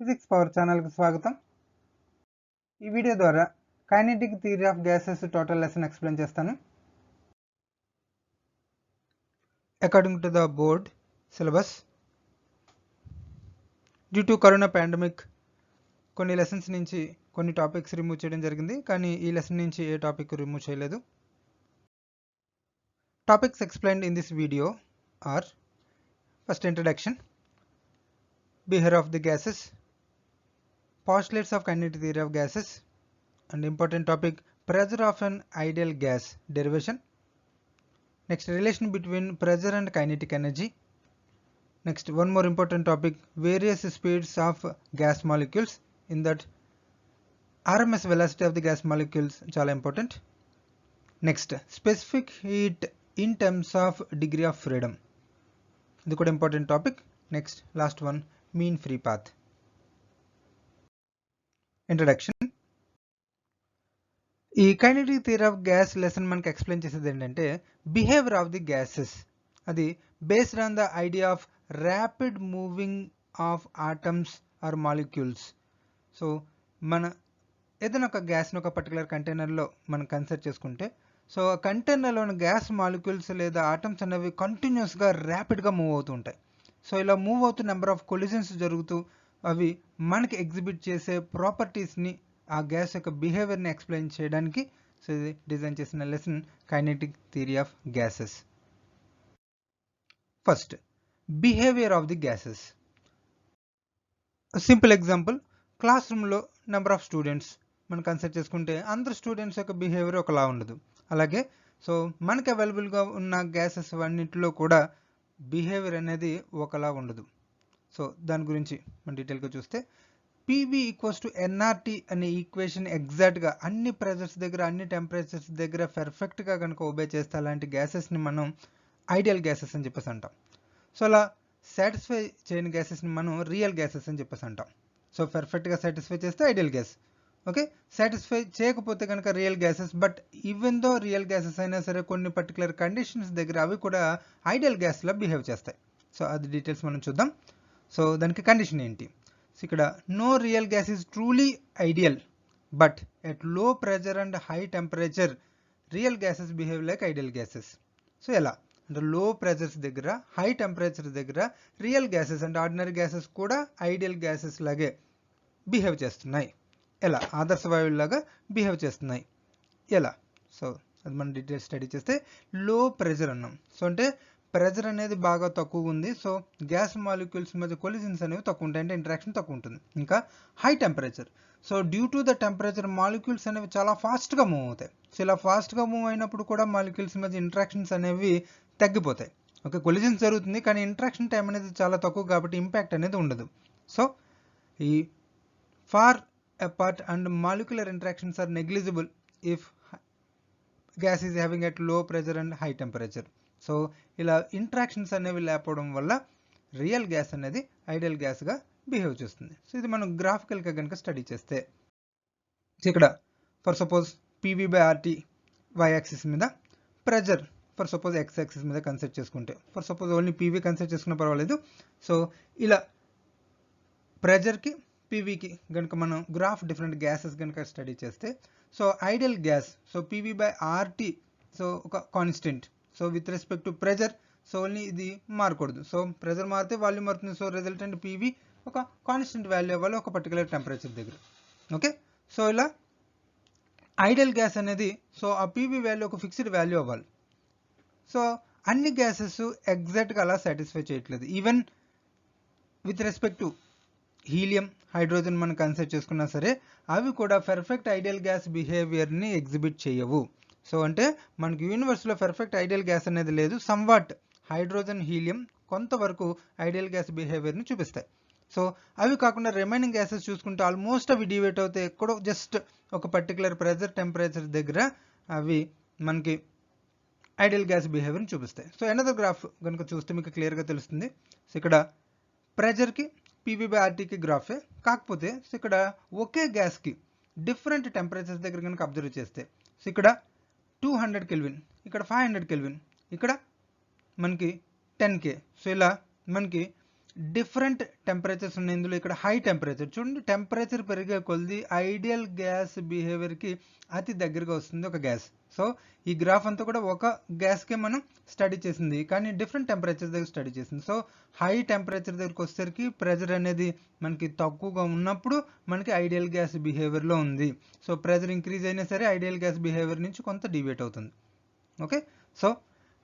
Physics power ఛానల్కి స్వాగతం. ఈ వీడియో ద్వారా kinetic theory of gases total lesson explain చేస్తాను. According to the board syllabus, due to corona pandemic కొన్ని lessons నుంచి కొన్ని టాపిక్స్ రిమూవ్ చేయడం జరిగింది, కానీ ఈ లెసన్ నుంచి ఏ టాపిక్ రిమూవ్ చేయలేదు. Topics explained in this video are: first introduction, behaviour of the gases, postulates of kinetic theory of gases, and important topic pressure of an ideal gas derivation. Next, relation between pressure and kinetic energy. Next, one more important topic, various speeds of gas molecules. In that, RMS velocity of the gas molecules chala important. Next, specific heat in terms of degree of freedom. This is important topic. Next, last one, mean free path. Introduction. ఈ kinetic theory of gas lesson మనకి explain చేసేది ఏంటంటే behaviour of the gases. అది based on the idea of rapid moving of atoms or molecules. So మన ఏదైనా ఒక గ్యాస్ని ఒక పర్టికులర్ కంటైనర్లో మనం కన్సిడర్ చేసుకుంటే, సో ఆ కంటైనర్లోని గ్యాస్ మాలిక్యూల్స్ లేదా ఆటమ్స్ అనేవి కంటిన్యూస్గా ర్యాపిడ్గా మూవ్ అవుతూ ఉంటాయి. సో ఇలా మూవ్ అవుతూ నెంబర్ ఆఫ్ కొలిజన్స్ జరుగుతూ అవి మనకి ఎగ్జిబిట్ చేసే ప్రాపర్టీస్ని, ఆ గ్యాస్ యొక్క బిహేవియర్ని ఎక్స్ప్లెయిన్ చేయడానికి సో ఇది డిజైన్ చేసిన lesson kinetic theory of gases. First, behaviour of the gases. Simple example, class రూమ్లో నెంబర్ ఆఫ్ స్టూడెంట్స్ మనం కన్సిడర్ చేసుకుంటే అందరు స్టూడెంట్స్ యొక్క బిహేవియర్ ఒకలా ఉండదు. అలాగే సో మనకి అవైలబుల్గా ఉన్న గ్యాసెస్ అన్నింటిలో కూడా బిహేవియర్ అనేది ఒకలా ఉండదు. సో దాని గురించి మనం డీటెయిల్గా చూస్తే, PV ఈక్వల్స్ టు NRT అనే ఈక్వేషన్ ఎగ్జాక్ట్గా అన్ని ప్రెజర్స్ దగ్గర, అన్ని టెంపరేచర్స్ దగ్గర పర్ఫెక్ట్గా కనుక ఒబే చేస్తే అలాంటి గ్యాసెస్ని మనం ఐడియల్ గ్యాసెస్ అని చెప్పేసి అంటాం. సో అలా సాటిస్ఫై చేయని గ్యాసెస్ని మనం రియల్ గ్యాసెస్ అని చెప్పేసి అంటాం. సో పర్ఫెక్ట్గా సాటిస్ఫై చేస్తే ఐడియల్ గ్యాస్, ఓకే. సాటిస్ఫై చేయకపోతే కనుక real gases. But even though real gases అయినా సరే కొన్ని పర్టికులర్ కండిషన్స్ దగ్గర అవి కూడా ఐడియల్ గ్యాస్లా బిహేవ్ చేస్తాయి. సో అది డీటెయిల్స్ మనం చూద్దాం. సో దానికి కండిషన్ ఏంటి? సో ఇక్కడ no real gas is truly ideal, but at low pressure and high temperature real gases behave like ideal gases. So ఎలా అంటే లో ప్రెజర్స్ దగ్గర, హై టెంపరేచర్ దగ్గర రియల్ గ్యాసెస్ అంటే ఆర్డినరీ గ్యాసెస్ కూడా ideal gases లాగే behave చేస్తున్నాయి. ఎలా? ఆదర్శ వాయువులాగా బిహేవ్ చేస్తున్నాయి. ఎలా? సో అది మనం డీటెయిల్స్ స్టడీ చేస్తే, లో ప్రెజర్ అన్నాం. సో అంటే ప్రెజర్ అనేది బాగా తక్కువ ఉంది. సో గ్యాస్ మాలిక్యూల్స్ మధ్య కొలిజన్స్ అనేవి తక్కువ ఉంటాయి, అంటే ఇంటరాక్షన్ తక్కువ ఉంటుంది. ఇంకా high temperature. So due to the temperature molecules అనేవి చాలా ఫాస్ట్గా మూవ్ అవుతాయి. సో ఇలా ఫాస్ట్గా మూవ్ అయినప్పుడు కూడా మాలిక్యూల్స్ మధ్య ఇంటరాక్షన్స్ అనేవి తగ్గిపోతాయి. ఓకే, కొలిజన్స్ జరుగుతుంది కానీ ఇంటరాక్షన్ టైం అనేది చాలా తక్కువ కాబట్టి ఇంపాక్ట్ అనేది ఉండదు. సో ఈ far apart and molecular interactions are negligible if gas is having at low pressure and high temperature. So ఇలా ఇంటరాక్షన్స్ అనేవి లేకపోవడం వల్ల రియల్ గ్యాస్ అనేది ఐడియల్ గ్యాస్గా బిహేవ్ చేస్తుంది. సో ఇది మనం గ్రాఫికల్గా కనుక స్టడీ చేస్తే, ఇక్కడ for suppose PV/RT y axis మీద, pressure for suppose x axis మీద కన్సిడర్ చేసుకుంటే, for suppose only PV consider చేసుకున్న పర్వాలేదు. సో ఇలా ప్రెజర్కి PVకి కనుక మనం గ్రాఫ్ డిఫరెంట్ గ్యాసెస్ కనుక స్టడీ చేస్తే, so ideal gas, so PV/RT so ఒక constant. So with respect to pressure, so only ఇది మారకూడదు. సో ప్రెజర్ మారితే వాల్యూమ్ మారుతుంది. సో రిజల్టెంట్ PV ఒక కాన్స్టెంట్ వాల్యూ అవ్వాలి ఒక పర్టికులర్ టెంపరేచర్ దగ్గర. ఓకే, సో ఇలా ఐడియల్ గ్యాస్ అనేది, సో ఆ PV వాల్యూ ఒక ఫిక్స్డ్ వాల్యూ అవ్వాలి. సో అన్ని గ్యాసెస్ ఎగ్జాక్ట్గా అలా సాటిస్ఫై చేయట్లేదు. Even with respect to helium, hydrogen మనం కన్సిడర్ చేసుకున్నా సరే అవి కూడా పర్ఫెక్ట్ ఐడియల్ గ్యాస్ బిహేవియర్ని ఎగ్జిబిట్ చేయవు. సో అంటే మనకి యూనివర్స్లో పర్ఫెక్ట్ ఐడియల్ గ్యాస్ అనేది లేదు. సమ్వాట్ హైడ్రోజన్, హీలియం కొంతవరకు ఐడియల్ గ్యాస్ బిహేవియర్ని చూపిస్తాయి. సో అవి కాకుండా రిమైనింగ్ గ్యాసెస్ చూసుకుంటే ఆల్మోస్ట్ అవి డివేట్ అవుతాయి. ఎక్కడో జస్ట్ ఒక పర్టికులర్ ప్రెజర్ టెంపరేచర్ దగ్గర అవి మనకి ఐడియల్ గ్యాస్ బిహేవియర్ని చూపిస్తాయి. సో ఎనదర్ గ్రాఫ్ కనుక చూస్తే మీకు క్లియర్గా తెలుస్తుంది. సో ఇక్కడ ప్రెజర్కి PV/RTకి గ్రాఫే, కాకపోతే సో ఇక్కడ ఒకే గ్యాస్కి డిఫరెంట్ టెంపరేచర్స్ దగ్గర కనుక అబ్జర్వ్ చేస్తే, సో ఇక్కడ 200 కెల్విన్, ఇక్కడ 500 కెల్విన్, ఇక్కడ మనకి 10K. సో ఇలా మనకి డిఫరెంట్ టెంపరేచర్స్ ఉన్నాయి ఇందులో. ఇక్కడ హై టెంపరేచర్ చూడండి, టెంపరేచర్ పెరిగే కొద్ది ఐడియల్ గ్యాస్ బిహేవియర్కి అతి దగ్గరగా వస్తుంది ఒక గ్యాస్. సో ఈ గ్రాఫ్ అంతా కూడా ఒక గ్యాస్కే మనం స్టడీ చేసింది, కానీ డిఫరెంట్ టెంపరేచర్ దగ్గర స్టడీ చేసింది. సో హై టెంపరేచర్ దగ్గరికి వచ్చేసరికి ప్రెజర్ అనేది మనకి తక్కువగా ఉన్నప్పుడు మనకి ఐడియల్ గ్యాస్ బిహేవియర్లో ఉంది. సో ప్రెజర్ ఇంక్రీజ్ అయినా సరే ఐడియల్ గ్యాస్ బిహేవియర్ నుంచి కొంత డివియేట్ అవుతుంది. ఓకే, సో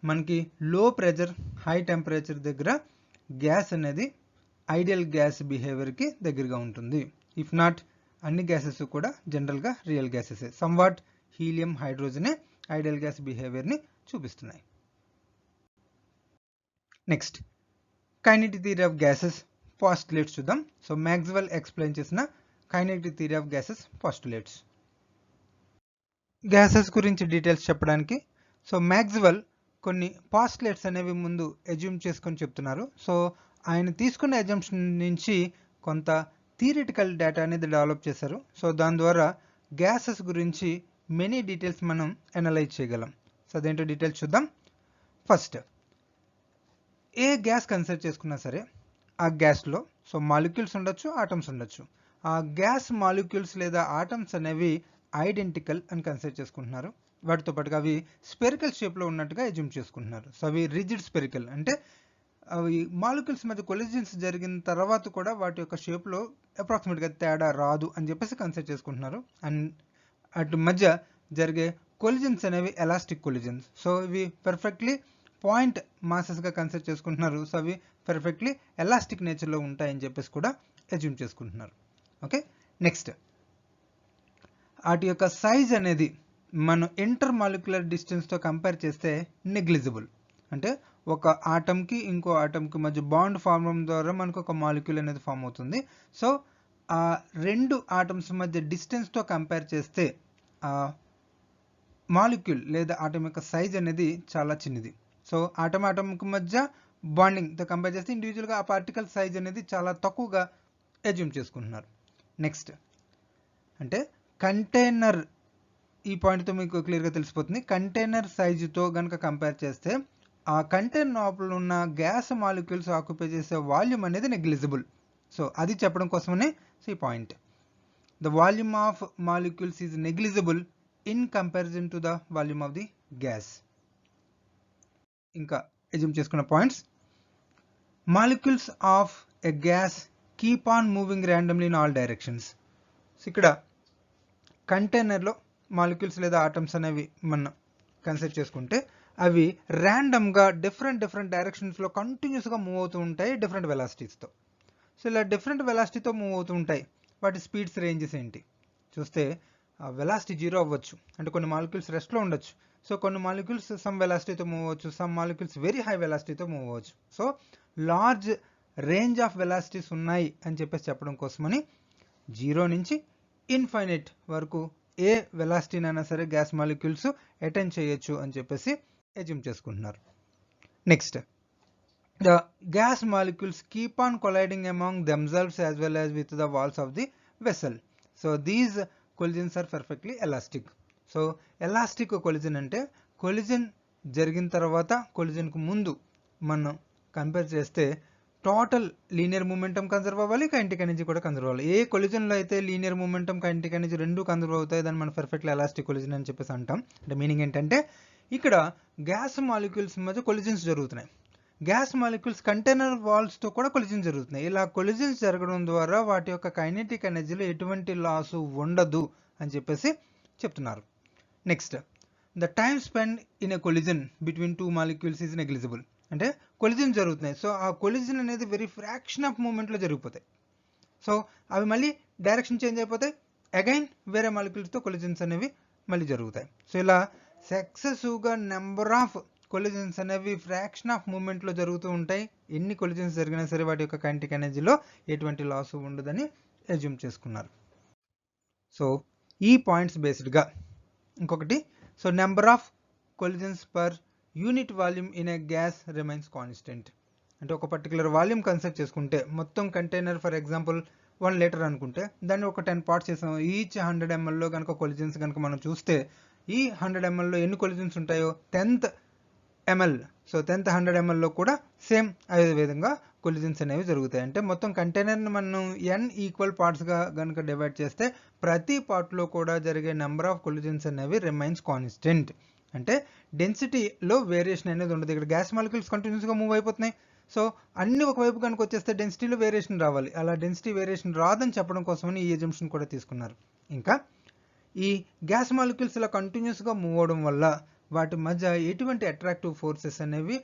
మనకి లో ప్రెజర్ హై టెంపరేచర్ దగ్గర గ్యాస్ అనేది ఐడియల్ గ్యాస్ బిహేవియర్కి దగ్గరగా ఉంటుంది. ఇఫ్ నాట్ అన్ని గ్యాసెస్ కూడా జనరల్గా రియల్ గ్యాసెస్. సమ్వాట్ హీలియం హైడ్రోజనే ఐడియల్ గ్యాస్ బిహేవియర్ని చూపిస్తున్నాయి. Next kinetic theory of gases postulates చూద్దాం. సో మ్యాక్స్వెల్ ఎక్స్ప్లెయిన్ చేసిన kinetic theory of gases postulates. Gases గురించి డీటెయిల్స్ చెప్పడానికి సో మ్యాక్స్వెల్ కొన్ని పాస్టులేట్స్ అనేవి ముందు ఎజ్యూమ్ చేసుకొని చెప్తున్నారు. సో ఆయన తీసుకున్న ఎజంప్షన్ నుంచి కొంత థియరిటికల్ డేటా అనేది డెవలప్ చేశారు. సో దాని ద్వారా గ్యాసెస్ గురించి మెనీ డీటెయిల్స్ మనం అనలైజ్ చేయగలం. సో అదేంటో డీటెయిల్స్ చూద్దాం. ఫస్ట్, ఏ గ్యాస్ కన్సిడర్ చేసుకున్నా సరే ఆ గ్యాస్లో సో మాలిక్యూల్స్ ఉండొచ్చు, ఆటమ్స్ ఉండొచ్చు. ఆ గ్యాస్ మాలిక్యూల్స్ లేదా ఆటమ్స్ అనేవి ఐడెంటికల్ అని కన్సిడర్ చేసుకుంటున్నారు. వాటితో పాటుగా అవి స్పెరికల్ షేప్లో ఉన్నట్టుగా ఎజ్యూమ్ చేసుకుంటున్నారు. సో అవి రిజిడ్ స్పెరికల్ అంటే అవి మాలిక్యూల్స్ మధ్య కొలిజన్స్ జరిగిన తర్వాత కూడా వాటి యొక్క షేప్లో అప్రాక్సిమేట్గా తేడా రాదు అని చెప్పేసి కన్సిడర్ చేసుకుంటున్నారు. అండ్ అటు మధ్య జరిగే కొలిజన్స్ అనేవి ఎలాస్టిక్ కొలిజన్స్. సో ఇవి పర్ఫెక్ట్లీ పాయింట్ మాసెస్గా కన్సిడర్ చేసుకుంటున్నారు. సో అవి పర్ఫెక్ట్లీ ఎలాస్టిక్ నేచర్లో ఉంటాయని చెప్పేసి కూడా ఎజ్యూమ్ చేసుకుంటున్నారు. ఓకే, నెక్స్ట్ వాటి యొక్క సైజ్ అనేది మనం ఇంటర్ మాలిక్యులర్ డిస్టెన్స్తో కంపేర్ చేస్తే నెగ్లిజిబుల్. అంటే ఒక ఆటమ్కి ఇంకో ఆటమ్కి మధ్య బాండ్ ఫార్మ్ అవడం ద్వారా మనకు ఒక మాలిక్యూల్ అనేది ఫామ్ అవుతుంది. సో ఆ రెండు ఆటమ్స్ మధ్య డిస్టెన్స్తో కంపేర్ చేస్తే ఆ మాలిక్యూల్ లేదా ఆటమ్ యొక్క సైజ్ అనేది చాలా చిన్నది. సో ఆటమ్కి మధ్య బాండింగ్తో కంపేర్ చేస్తే ఇండివిజువల్గా ఆ పార్టికల్ సైజ్ అనేది చాలా తక్కువగా ఎజ్యూమ్ చేసుకుంటున్నారు. నెక్స్ట్ అంటే కంటైనర్, ఈ పాయింట్తో మీకు క్లియర్గా తెలిసిపోతుంది. కంటైనర్ సైజుతో కనుక కంపేర్ చేస్తే ఆ కంటైనర్ లోపల ఉన్న గ్యాస్ మాలిక్యూల్స్ ఆక్యుపై చేసే వాల్యూమ్ అనేది నెగ్లిజిబుల్. సో అది చెప్పడం కోసమనే ఈ point. The volume of molecules is negligible in comparison to the volume of the gas. ఇంకా ఎజ్యూమ్ చేసుకున్న points, molecules of a gas keep on moving randomly in all directions. ఇక్కడ కంటైనర్లో molecules లేదా atoms అనేవి మనం కన్సిడర్ చేసుకుంటే అవి ర్యాండమ్గా డిఫరెంట్ డైరెక్షన్స్లో కంటిన్యూస్గా మూవ్ అవుతూ ఉంటాయి డిఫరెంట్ వెలాసిటీస్తో. సో ఇలా డిఫరెంట్ వెలాసిటీతో మూవ్ అవుతూ ఉంటాయి. వాటి స్పీడ్స్ రేంజెస్ ఏంటి చూస్తే వెలాసిటీ 0 అవ్వచ్చు, అంటే కొన్ని మాలిక్యూల్స్ రెస్ట్లో ఉండొచ్చు. సో కొన్ని మాలిక్యూల్స్ సమ్ వెలాసిటీతో మూవ్ అవ్వచ్చు, సమ్ మాలిక్యూల్స్ వెరీ హై వెలాసిటీతో మూవ్ అవ్వచ్చు. So large range of velocities ఉన్నాయి అని చెప్పేసి చెప్పడం కోసమని 0 నుంచి ఇన్ఫైనైట్ వరకు ఏ వెలాసిటీనైనా సరే గ్యాస్ మాలిక్యూల్స్ అటైన్ చేయొచ్చు అని చెప్పేసి ఎజ్యూమ్ చేసుకుంటున్నారు. Next, the gas molecules keep on colliding among themselves as well as with the walls of the vessel. So these collisions are perfectly elastic. So elastic collision అంటే collision జరిగిన తర్వాత కొలిజన్కు ముందు మనం కంపేర్ చేస్తే టోటల్ లీనియర్ మూమెంటం కన్జర్వ్ అవ్వాలి, kinetic energy కూడా conserve అవ్వాలి. ఏ కొలిజన్లో అయితే లీనియర్ మూమెంటం కైనెటిక్ ఎనర్జీ రెండు కన్జర్వ్ అవుతాయి దాన్ని మనం పర్ఫెక్ట్లీ ఎలాస్టిక్ కొలిజన్ అని చెప్పేసి అంటాం. అంటే మీనింగ్ ఏంటంటే ఇక్కడ గ్యాస్ మాలిక్యూల్స్ మధ్య కొలిజన్స్ జరుగుతున్నాయి. గ్యాస్ మాలిక్యూల్స్ కంటైనర్ వాల్స్తో కూడా కొలిజన్స్ జరుగుతున్నాయి. ఇలా కొలిజన్స్ జరగడం ద్వారా వాటి యొక్క కైనెటిక్ ఎనర్జీలో ఎటువంటి లాసు ఉండదు అని చెప్పేసి చెప్తున్నారు. Next, the time spend in a collision between two molecules is negligible. అంటే కొలిజన్ జరుగుతున్నాయి. సో ఆ కొలిజన్ అనేది వెరీ ఫ్రాక్షన్ ఆఫ్ మూమెంట్లో జరిగిపోతాయి. సో అవి మళ్ళీ డైరెక్షన్ చేంజ్ అయిపోతాయి, అగైన్ వేరే మాలిక్యూల్స్తో కొలిజన్స్ అనేవి మళ్ళీ జరుగుతాయి. సో ఇలా సక్సెసివ్గా నెంబర్ ఆఫ్ కొలిజన్స్ అనేవి ఫ్రాక్షన్ ఆఫ్ మూమెంట్లో జరుగుతూ ఉంటాయి. ఎన్ని కొలిజన్స్ జరిగినా సరే వాటి యొక్క కైనెటిక్ ఎనర్జీలో ఎటువంటి లాస్ ఉండదని ఎజ్యూమ్ చేసుకున్నారు. సో ఈ పాయింట్స్ బేస్డ్గా ఇంకొకటి, so number of collisions per unit volume in A gas remains constant. అంటే ఒక పర్టికులర్ వాల్యూమ్ కన్సిడర్ చేసుకుంటే మొత్తం కంటైనర్ ఫర్ ఎగ్జాంపుల్ 1 లీటర్ అనుకుంటే దాన్ని ఒక 10 పార్ట్స్ చేసాం. ఈచ్ 100 mlలో కనుక కొలిజన్స్ కనుక మనం చూస్తే ఈ 100 mlలో ఎన్ని కొలిజన్స్ ఉంటాయో 10th ml, సో 10th 100 mlలో కూడా సేమ్ అదే విధంగా కొలిజన్స్ అనేవి జరుగుతాయి. అంటే మొత్తం కంటైనర్ని మనం n ఈక్వల్ పార్ట్స్గా కనుక డివైడ్ చేస్తే ప్రతి పార్ట్లో కూడా జరిగే నెంబర్ ఆఫ్ కొలిజన్స్ అనేవి రిమైన్స్ కాన్స్టెంట్. అంటే డెన్సిటీలో వేరియేషన్ అనేది ఉండదు. ఇక్కడ గ్యాస్ మాలిక్యూల్స్ కంటిన్యూస్గా మూవ్ అయిపోతున్నాయి. సో అన్ని ఒకవైపు కనుక వచ్చేస్తే డెన్సిటీలో వేరియేషన్ రావాలి. అలా డెన్సిటీ వేరియేషన్ రాదని చెప్పడం కోసమని ఈ ఎజంప్షన్ కూడా తీసుకున్నారు. ఇంకా ఈ గ్యాస్ మాలిక్యూల్స్ ఇలా కంటిన్యూస్గా మూవ్ అవడం వల్ల వాటి మధ్య ఎటువంటి అట్రాక్టివ్ ఫోర్సెస్ అనేవి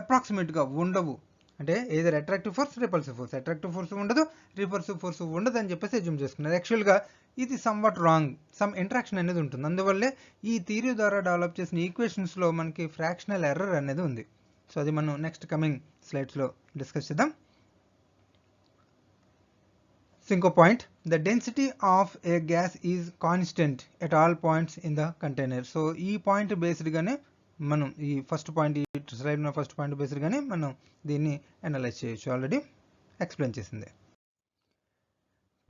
అప్రాక్సిమేట్గా ఉండవు. అంటే ఏదైనా attractive force, repulsive force, attractive force ఉండదు, రిపల్సివ్ ఫోర్స్ ఉండదు అని చెప్పేసి అజ్యూమ్ చేసుకున్నారు. యాక్చువల్గా ఇది సమ్వాట్ రాంగ్. సమ్ ఇంట్రాక్షన్ అనేది ఉంటుంది. అందువల్లే ఈ థియరీ ద్వారా డెవలప్ చేసిన ఈక్వేషన్స్లో మనకి ఫ్రాక్షనల్ ఎర్రర్ అనేది ఉంది. సో అది మనం నెక్స్ట్ కమింగ్ స్లైడ్స్లో డిస్కస్ చేద్దాం. ఇంకో point, the density of a gas is constant at all points in the container. So ఈ పాయింట్ బేస్డ్గానే మనం ఈ ఫస్ట్ పాయింట్, ఈ స్లైడ్ ఉన్న ఫస్ట్ పాయింట్ బేస్డ్గానే మనం దీన్ని అనలైజ్ చేయొచ్చు. ఆల్రెడీ ఎక్స్ప్లెయిన్ చేసింది.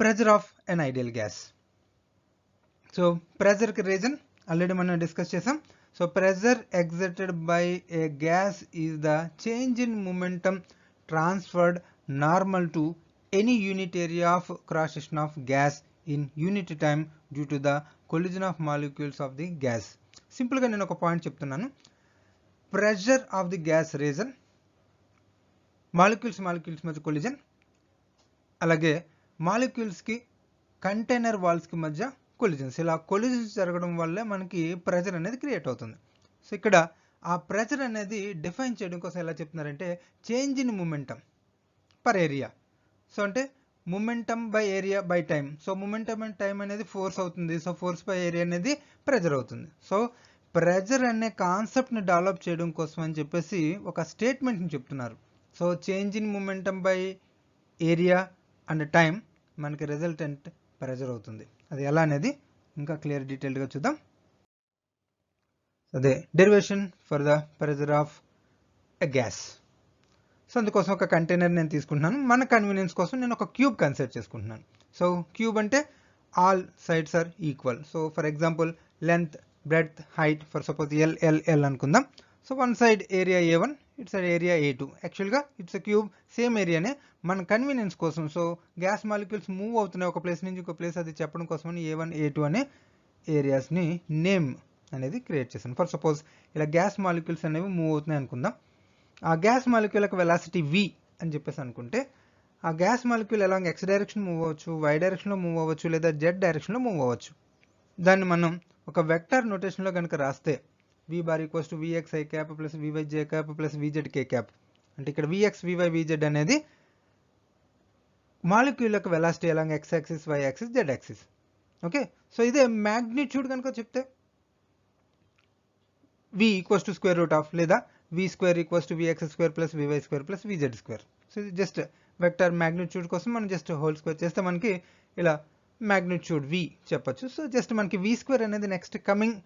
Pressure of an ideal gas. So ప్రెజర్కి రీజన్ ఆల్రెడీ మనం డిస్కస్ చేసాం. So pressure exerted by a gas is the change in momentum transferred normal to any unit area of cross section of gas in unit time due to the collision of molecules of the gas. Simple గా నేను ఒక point చెప్తున్నాను. Pressure of the gas reason, molecules మధ్య collision, అలాగే molecules కి container walls కి మధ్య collisions. ఇలా కొలిజన్స్ జరగడం వల్లే మనకి ప్రెషర్ అనేది క్రియేట్ అవుతుంది. సో ఇక్కడ ఆ ప్రెషర్ అనేది డిఫైన్ చేయడం కోసం ఎలా చెప్తున్నారంటే change in momentum per area. So అంటే momentum by area by time. So momentum and time అనేది ఫోర్స్ అవుతుంది. సో ఫోర్స్ బై ఏరియా అనేది ప్రెజర్ అవుతుంది. సో ప్రెజర్ అనే కాన్సెప్ట్ని డెవలప్ చేయడం కోసం అని చెప్పేసి ఒక స్టేట్మెంట్ని చెప్తున్నారు. So change in momentum by area and time మనకి రిజల్టెంట్ ప్రెజర్ అవుతుంది. అది ఎలా అనేది ఇంకా క్లియర్ డీటెయిల్డ్గా చూద్దాం. అదే derivation for the pressure of a gas. So అందుకోసం ఒక కంటైనర్ నేను తీసుకుంటున్నాను. మన కన్వీనియన్స్ కోసం నేను ఒక క్యూబ్ కన్సిడర్ చేసుకుంటున్నాను. సో క్యూబ్ అంటే all sides are equal. So for example length, breadth, height for suppose L అనుకుందాం. So one side area A1, it side area A2. యాక్చువల్గా ఇట్స్ ఎ క్యూబ్, సేమ్ ఏరియానే. మన convenience కోసం, so gas molecules move అవుతున్నాయి ఒక place నుంచి ఇంకో place, అది చెప్పడం కోసమని A1, A2 అనే ఏరియాస్ని నేమ్ అనేది క్రియేట్ చేశాను. ఫర్ సపోజ్ ఇలా గ్యాస్ మాలిక్యూల్స్ అనేవి మూవ్ అవుతున్నాయి అనుకుందాం. ఆ గ్యాస్ మాలిక్యూల్ యొక్క వెలాసిటీ v అని చెప్పేసి అనుకుంటే ఆ gas molecule along x direction move అవ్వచ్చు, y డైరెక్షన్లో మూవ్ అవ్వచ్చు, లేదా z డైరెక్షన్లో మూవ్ అవ్వచ్చు. దాన్ని మనం ఒక వెక్టర్ నోటేషన్లో కనుక రాస్తే v bar equals to vxi cap plus vyj cap plus vzk cap. అంటే ఇక్కడ vx, vy, vz అనేది మాలిక్యూల్ యొక్క velocity along x axis, y axis, z axis. Okay, so ఇదే మ్యాగ్నిట్యూడ్ కనుక చెప్తే v equals to square root of, లేదా v square equals to vx square plus vy square plus vz square. So ఇది just vector magnitude కోసం మనం just whole square చేస్తే మనకి ఇలా మ్యాగ్నిట్యూడ్ v చెప్పొచ్చు. సో జస్ట్ మనకి v స్క్వేర్ అనేది నెక్స్ట్ కమింగ్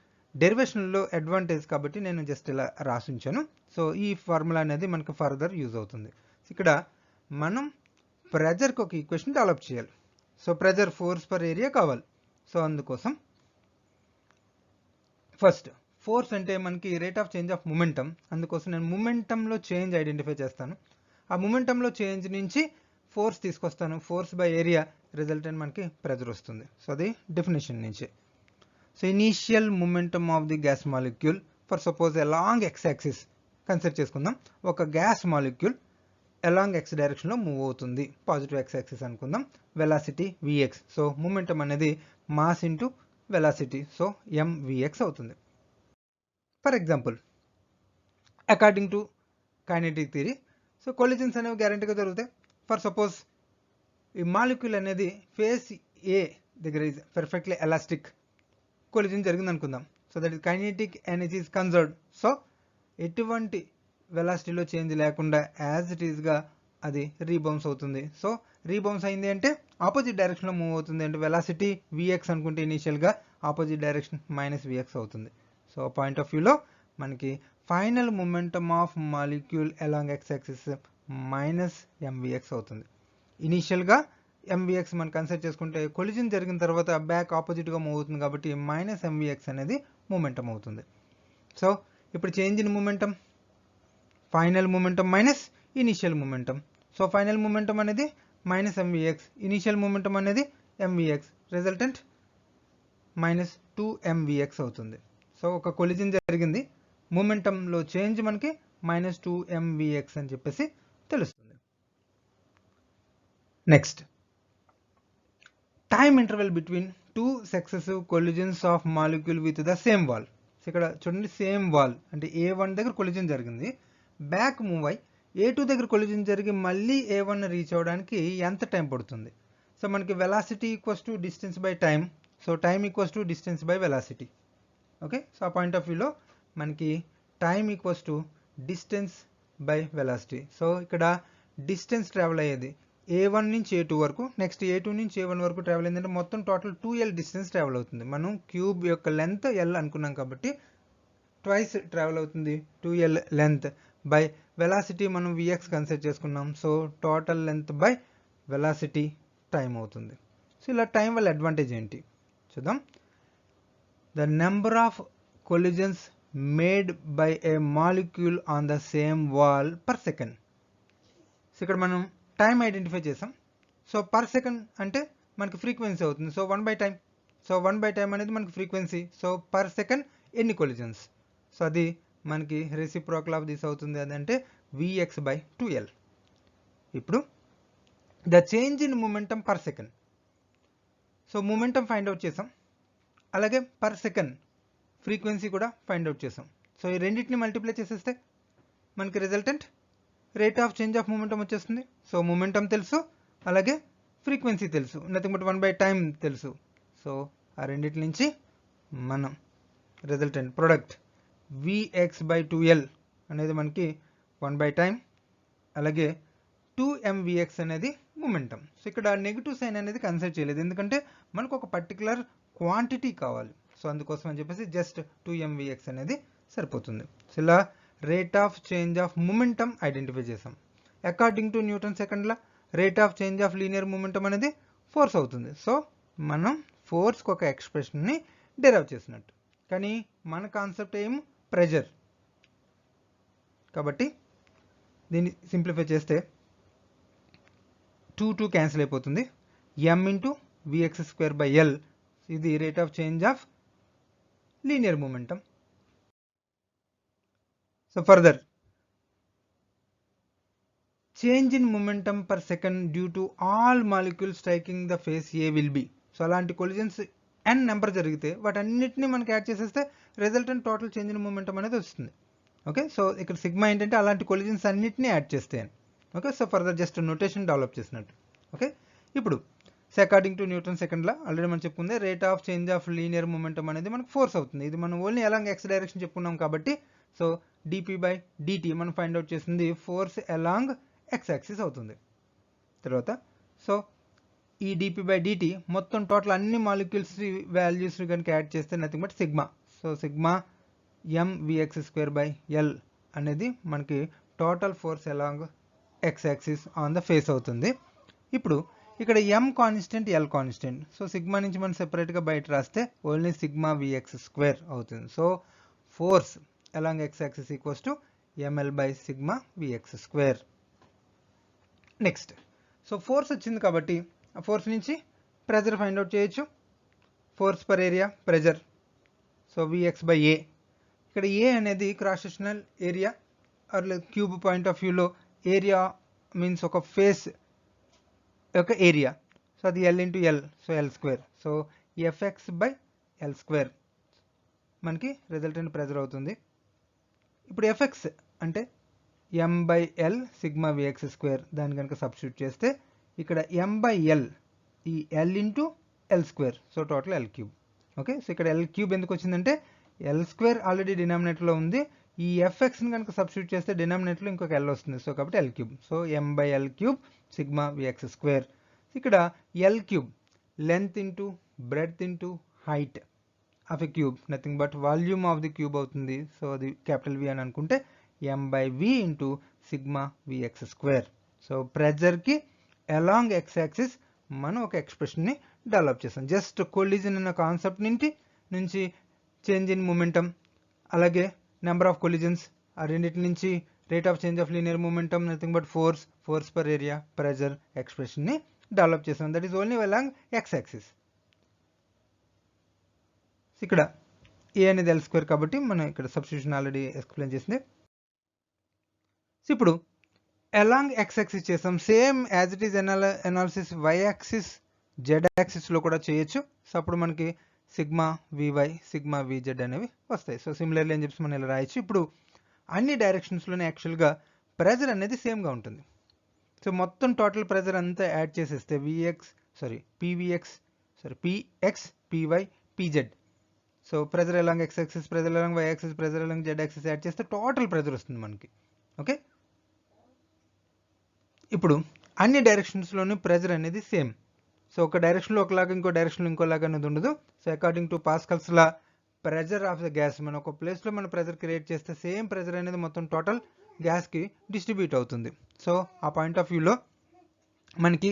డెరివేషన్లో అడ్వాంటేజ్ కాబట్టి నేను జస్ట్ ఇలా రాసించాను. సో ఈ ఫార్ములా అనేది మనకి ఫర్దర్ యూజ్ అవుతుంది. ఇక్కడ మనం ప్రెజర్కి ఒక ఈక్వేషన్ డెవలప్ చేయాలి. So pressure force per area కావాలి. సో అందుకోసం ఫస్ట్ ఫోర్స్ అంటే మనకి rate of change of momentum. అందుకోసం నేను మొమెంటంలో చేంజ్ ఐడెంటిఫై చేస్తాను. ఆ మొమెంటంలో చేంజ్ నుంచి ఫోర్స్ తీసుకొస్తాను. ఫోర్స్ బై ఏరియా రిజల్టెంట్ మనకి ప్రెజర్ వస్తుంది. సో అది డెఫినేషన్ నుంచి. So initial momentum of the gas molecule for suppose along x axis consider చేసుకుందాం. ఒక గ్యాస్ మాలిక్యూల్ అలాంగ్ x డైరెక్షన్లో మూవ్ అవుతుంది. పాజిటివ్ x యాక్సిస్ అనుకుందాం. Velocity vx. సో మొమెంటం అనేది mass into velocity. So mvx అవుతుంది. For example according to kinetic theory, so collisions అనేవి గ్యారంటీగా జరుగుతాయి. ఫర్ సపోజ్ ఈ మాలిక్యూల్ అనేది ఫేస్ ఏ దగ్గర ఈజ్ పర్ఫెక్ట్లీ ఎలాస్టిక్, కొలిజన్ జరిగింది అనుకుందాం. So that is kinetic energy is conserved. So ఎటువంటి వెలాసిటీలో చేంజ్ లేకుండా యాజ్ ఇట్ ఈస్గా అది రీబౌన్స్ అవుతుంది. సో రీబౌన్స్ అయింది అంటే ఆపోజిట్ డైరెక్షన్లో మూవ్ అవుతుంది. అంటే వెలాసిటీ vx అనుకుంటే ఇనీషియల్గా ఆపోజిట్ డైరెక్షన్ -vx అవుతుంది. సో పాయింట్ ఆఫ్ వ్యూలో మనకి final momentum of molecule along x axis -mvx అవుతుంది. ఇనీషియల్గా mvx మనం కన్సిడర్ చేసుకుంటే కొలిజన్ జరిగిన తర్వాత బ్యాక్ ఆపోజిట్గా మూవ్ అవుతుంది కాబట్టి -mvx అనేది మొమెంటం అవుతుంది. సో ఇప్పుడు change in momentum, final momentum minus initial momentum. So final momentum అనేది మైనస్ ఎంవిఎక్స్, ఇనీషియల్ మూమెంటం అనేది ఎంవిఎక్స్, రిజల్టెంట్ మైనస్ 2 ఎంవిఎక్స్ అవుతుంది. సో ఒక కొలిజన్ జరిగింది, మూమెంటంలో చేంజ్ మనకి మైనస్ 2 ఎంవిఎక్స్ అని చెప్పేసి తెలుస్తుంది. Next, time interval between 2 successive collisions of molecule with the same wall. ఇక్కడ చూడండి, సేమ్ వాల్ అంటే A1 దగ్గర కొలిజన్ జరిగింది, బ్యాక్ మూవ్ అయ్యి A2 దగ్గర కొలిజన్ జరిగి మళ్ళీ A1 రీచ్ అవ్వడానికి ఎంత టైం పడుతుంది? సో మనకి velocity equals to distance by time, so time equals to distance by velocity. Okay, so ఆ పాయింట్ ఆఫ్ వ్యూలో మనకి time equals to distance by velocity. So ఇక్కడ డిస్టెన్స్ ట్రావెల్ అయ్యేది A1 నుంచి A2 వరకు, నెక్స్ట్ A2 నుంచి A1 వరకు travel అయిందంటే మొత్తం టోటల్ 2L డిస్టెన్స్ ట్రావెల్ అవుతుంది. మనం క్యూబ్ యొక్క లెంత్ L అనుకున్నాం కాబట్టి ట్వైస్ ట్రావెల్ అవుతుంది 2L లెంత్ బై వెలాసిటీ మనం Vx కన్సిడర్ చేసుకున్నాం, so total length by velocity time అవుతుంది. సో ఇలా టైం వల్ల అడ్వాంటేజ్ ఏంటి చూద్దాం. The number of collisions made by a molecule on the same wall per second. So ఇక్కడ మనం టైం ఐడెంటిఫై చేసాం, సో పర్ సెకండ్ అంటే మనకి ఫ్రీక్వెన్సీ అవుతుంది, సో 1/టైం. సో 1/టైం అనేది మనకి ఫ్రీక్వెన్సీ, సో పర్ సెకండ్ ఎన్ని కొలిజన్స్, సో అది మనకి రెసిప్రోకల్ ఆఫ్ దిస్ అవుతుంది, అదంటే Vx/2L. ఇప్పుడు the change in momentum per second. So momentum find out చేసాం, అలాగే పర్ సెకండ్ ఫ్రీక్వెన్సీ కూడా ఫైండ్ అవుట్ చేసాం. సో ఈ రెండింటిని మల్టిప్లై చేసేస్తే మనకి resultant rate of change of momentum వచ్చేస్తుంది. సో మూమెంటం తెలుసు, అలాగే ఫ్రీక్వెన్సీ తెలుసు, నథింగ్ బట్ 1/టైం తెలుసు. సో ఆ రెండింటి నుంచి మనం రిజల్టెంట్ ప్రొడక్ట్ Vx/2L అనేది మనకి 1/టైం, అలాగే 2 mvx అనేది మూమెంటం. సో ఇక్కడ నెగిటివ్ సైన్ అనేది కన్సిడర్ చేయలేదు, ఎందుకంటే మనకు ఒక పర్టికులర్ క్వాంటిటీ కావాలి, సో అందుకోసం అని చెప్పేసి జస్ట్ 2 mvx అనేది సరిపోతుంది. సో ఇలా rate of change of momentum identify చేసాం. According to Newton second law rate of change of linear momentum అనేది ఫోర్స్ అవుతుంది. సో మనం ఫోర్స్కి ఒక ఎక్స్ప్రెషన్ని డెరైవ్ చేసినట్టు, కానీ మన కాన్సెప్ట్ ఏం ప్రెజర్, కాబట్టి దీన్ని సింప్లిఫై చేస్తే 2 క్యాన్సిల్ అయిపోతుంది, m ఇంటూ Vx²/L, ఇది rate of change of linear momentum. So further, change in momentum per second due to all molecules striking the face A will be. So అలాంటి collisions n number జరిగితే వాటన్నిటిని మనకి add చేసేస్తే resultant total change in momentum అనేది వస్తుంది. Okay, so ఇక్కడ sigma ఏంటంటే అలాంటి కొలిజన్స్ అన్నిటిని యాడ్ చేస్తే. Okay, so further just notation develop చేసినట్టు. ఓకే, ఇప్పుడు so according to Newton second law already మనం చెప్పుకుంది, rate of change of linear momentum అనేది మనకు ఫోర్స్ అవుతుంది. ఇది మనం ఓన్లీ అలాంగ్ x డైరెక్షన్ చెప్పుకున్నాం కాబట్టి, సో dp/dt మనం ఫైండ్ అవుట్ చేసింది ఫోర్స్ అలాంగ్ x యాక్సిస్ అవుతుంది. తర్వాత సో ఈ dp/dt మొత్తం టోటల్ అన్ని మాలిక్యూల్స్ వాల్యూస్ కనుక యాడ్ చేస్తే nothing but sigma. So sigma mvx²/L అనేది మనకి total force along x axis on the face అవుతుంది. ఇప్పుడు ఇక్కడ m constant, L constant, so sigma నుంచి మనం సెపరేట్గా బయట రాస్తే ఓన్లీ సిగ్మా Vx² అవుతుంది. So force along x axis equals to ml/sigma Vx². Next, so force వచ్చింది కాబట్టి ఆ ఫోర్స్ నుంచి ప్రెజర్ ఫైండ్ అవుట్ చేయొచ్చు, force per area pressure, so Vx/A. ఇక్కడ A అనేది cross sectional area or cube point of వ్యూలో area means ఒక face యొక్క ఏరియా, సో అది L into L, so L², so Fx/L² మనకి రిజల్టెంట్ ప్రెజర్ అవుతుంది. ఇప్పుడు Fx అంటే m/L సిగ్మా Vx², దాన్ని కనుక సబ్స్టిట్యూట్ చేస్తే ఇక్కడ m/L ఈ L into L², so total L3. Okay, so ఇక్కడ L3 ఎందుకు వచ్చిందంటే L² ఆల్రెడీ డినామినేటర్లో ఉంది, ఈ Fxని కనుక సబ్స్టిట్యూట్ చేస్తే డినామినేటర్లో ఇంకొక L వస్తుంది, సో కాబట్టి L3, so m/L3 sigma Vx². ఇక్కడ L3 length into breadth into height of a cube, nothing but volume of the cube అవుతుంది, సో అది క్యాపిటల్ V అని అనుకుంటే m/V into sigma Vx². So ప్రెజర్కి అలాంగ్ x యాక్సిస్ మనం ఒక ఎక్స్ప్రెషన్ని develop చేస్తాం. జస్ట్ కొలిజన్ అన్న కాన్సెప్ట్ నుంచి చేంజ్ ఇన్ మూమెంటం, అలాగే నెంబర్ ఆఫ్ కొలిజన్స్, ఆ రెండింటి నుంచి rate of change of linear momentum nothing but force per area pressure ఎక్స్ప్రెషన్ని డెవలప్ చేసాం. That is only along X axis. ఇక్కడ ఏ అనేది ఎల్ స్క్వేర్ కాబట్టి మనం ఇక్కడ సబ్స్టిట్యూషన్ ఆల్రెడీ ఎక్స్ప్లెయిన్ చేసింది. ఇప్పుడు అలాంగ్ ఎక్స్ యాక్సిస్ చేసాం. Same as it is analysis y axis z యాక్సిస్లో కూడా చేయొచ్చు. సో అప్పుడు మనకి సిగ్మా వివై సిగ్మా విజెడ్ అనేవి వస్తాయి. సో సిమిలర్లీ అని చెప్పి మనం ఇలా రాయొచ్చు. ఇప్పుడు అన్ని డైరెక్షన్స్లోనే యాక్చువల్గా ప్రెజర్ అనేది సేమ్గా ఉంటుంది. సో మొత్తం టోటల్ ప్రెజర్ అంతా యాడ్ చేసేస్తే P X P Y P Z. So pressure along X axis, pressure along Y axis, pressure along Z axis add చేస్తే టోటల్ ప్రెజర్ వస్తుంది మనకి. ఓకే, ఇప్పుడు అన్ని డైరెక్షన్స్లోనూ ప్రెజర్ అనేది సేమ్. సో ఒక డైరెక్షన్లో ఒకలాగా ఇంకో డైరెక్షన్లో ఇంకోలాగా అనేది ఉండదు. So according to Pascal's law pressure of the gas మనం ఒక ప్లేస్లో మన ప్రెజర్ క్రియేట్ చేస్తే సేమ్ ప్రెజర్ అనేది మొత్తం టోటల్ గ్యాస్కి డిస్ట్రిబ్యూట్ అవుతుంది. సో ఆ పాయింట్ ఆఫ్ వ్యూలో మనకి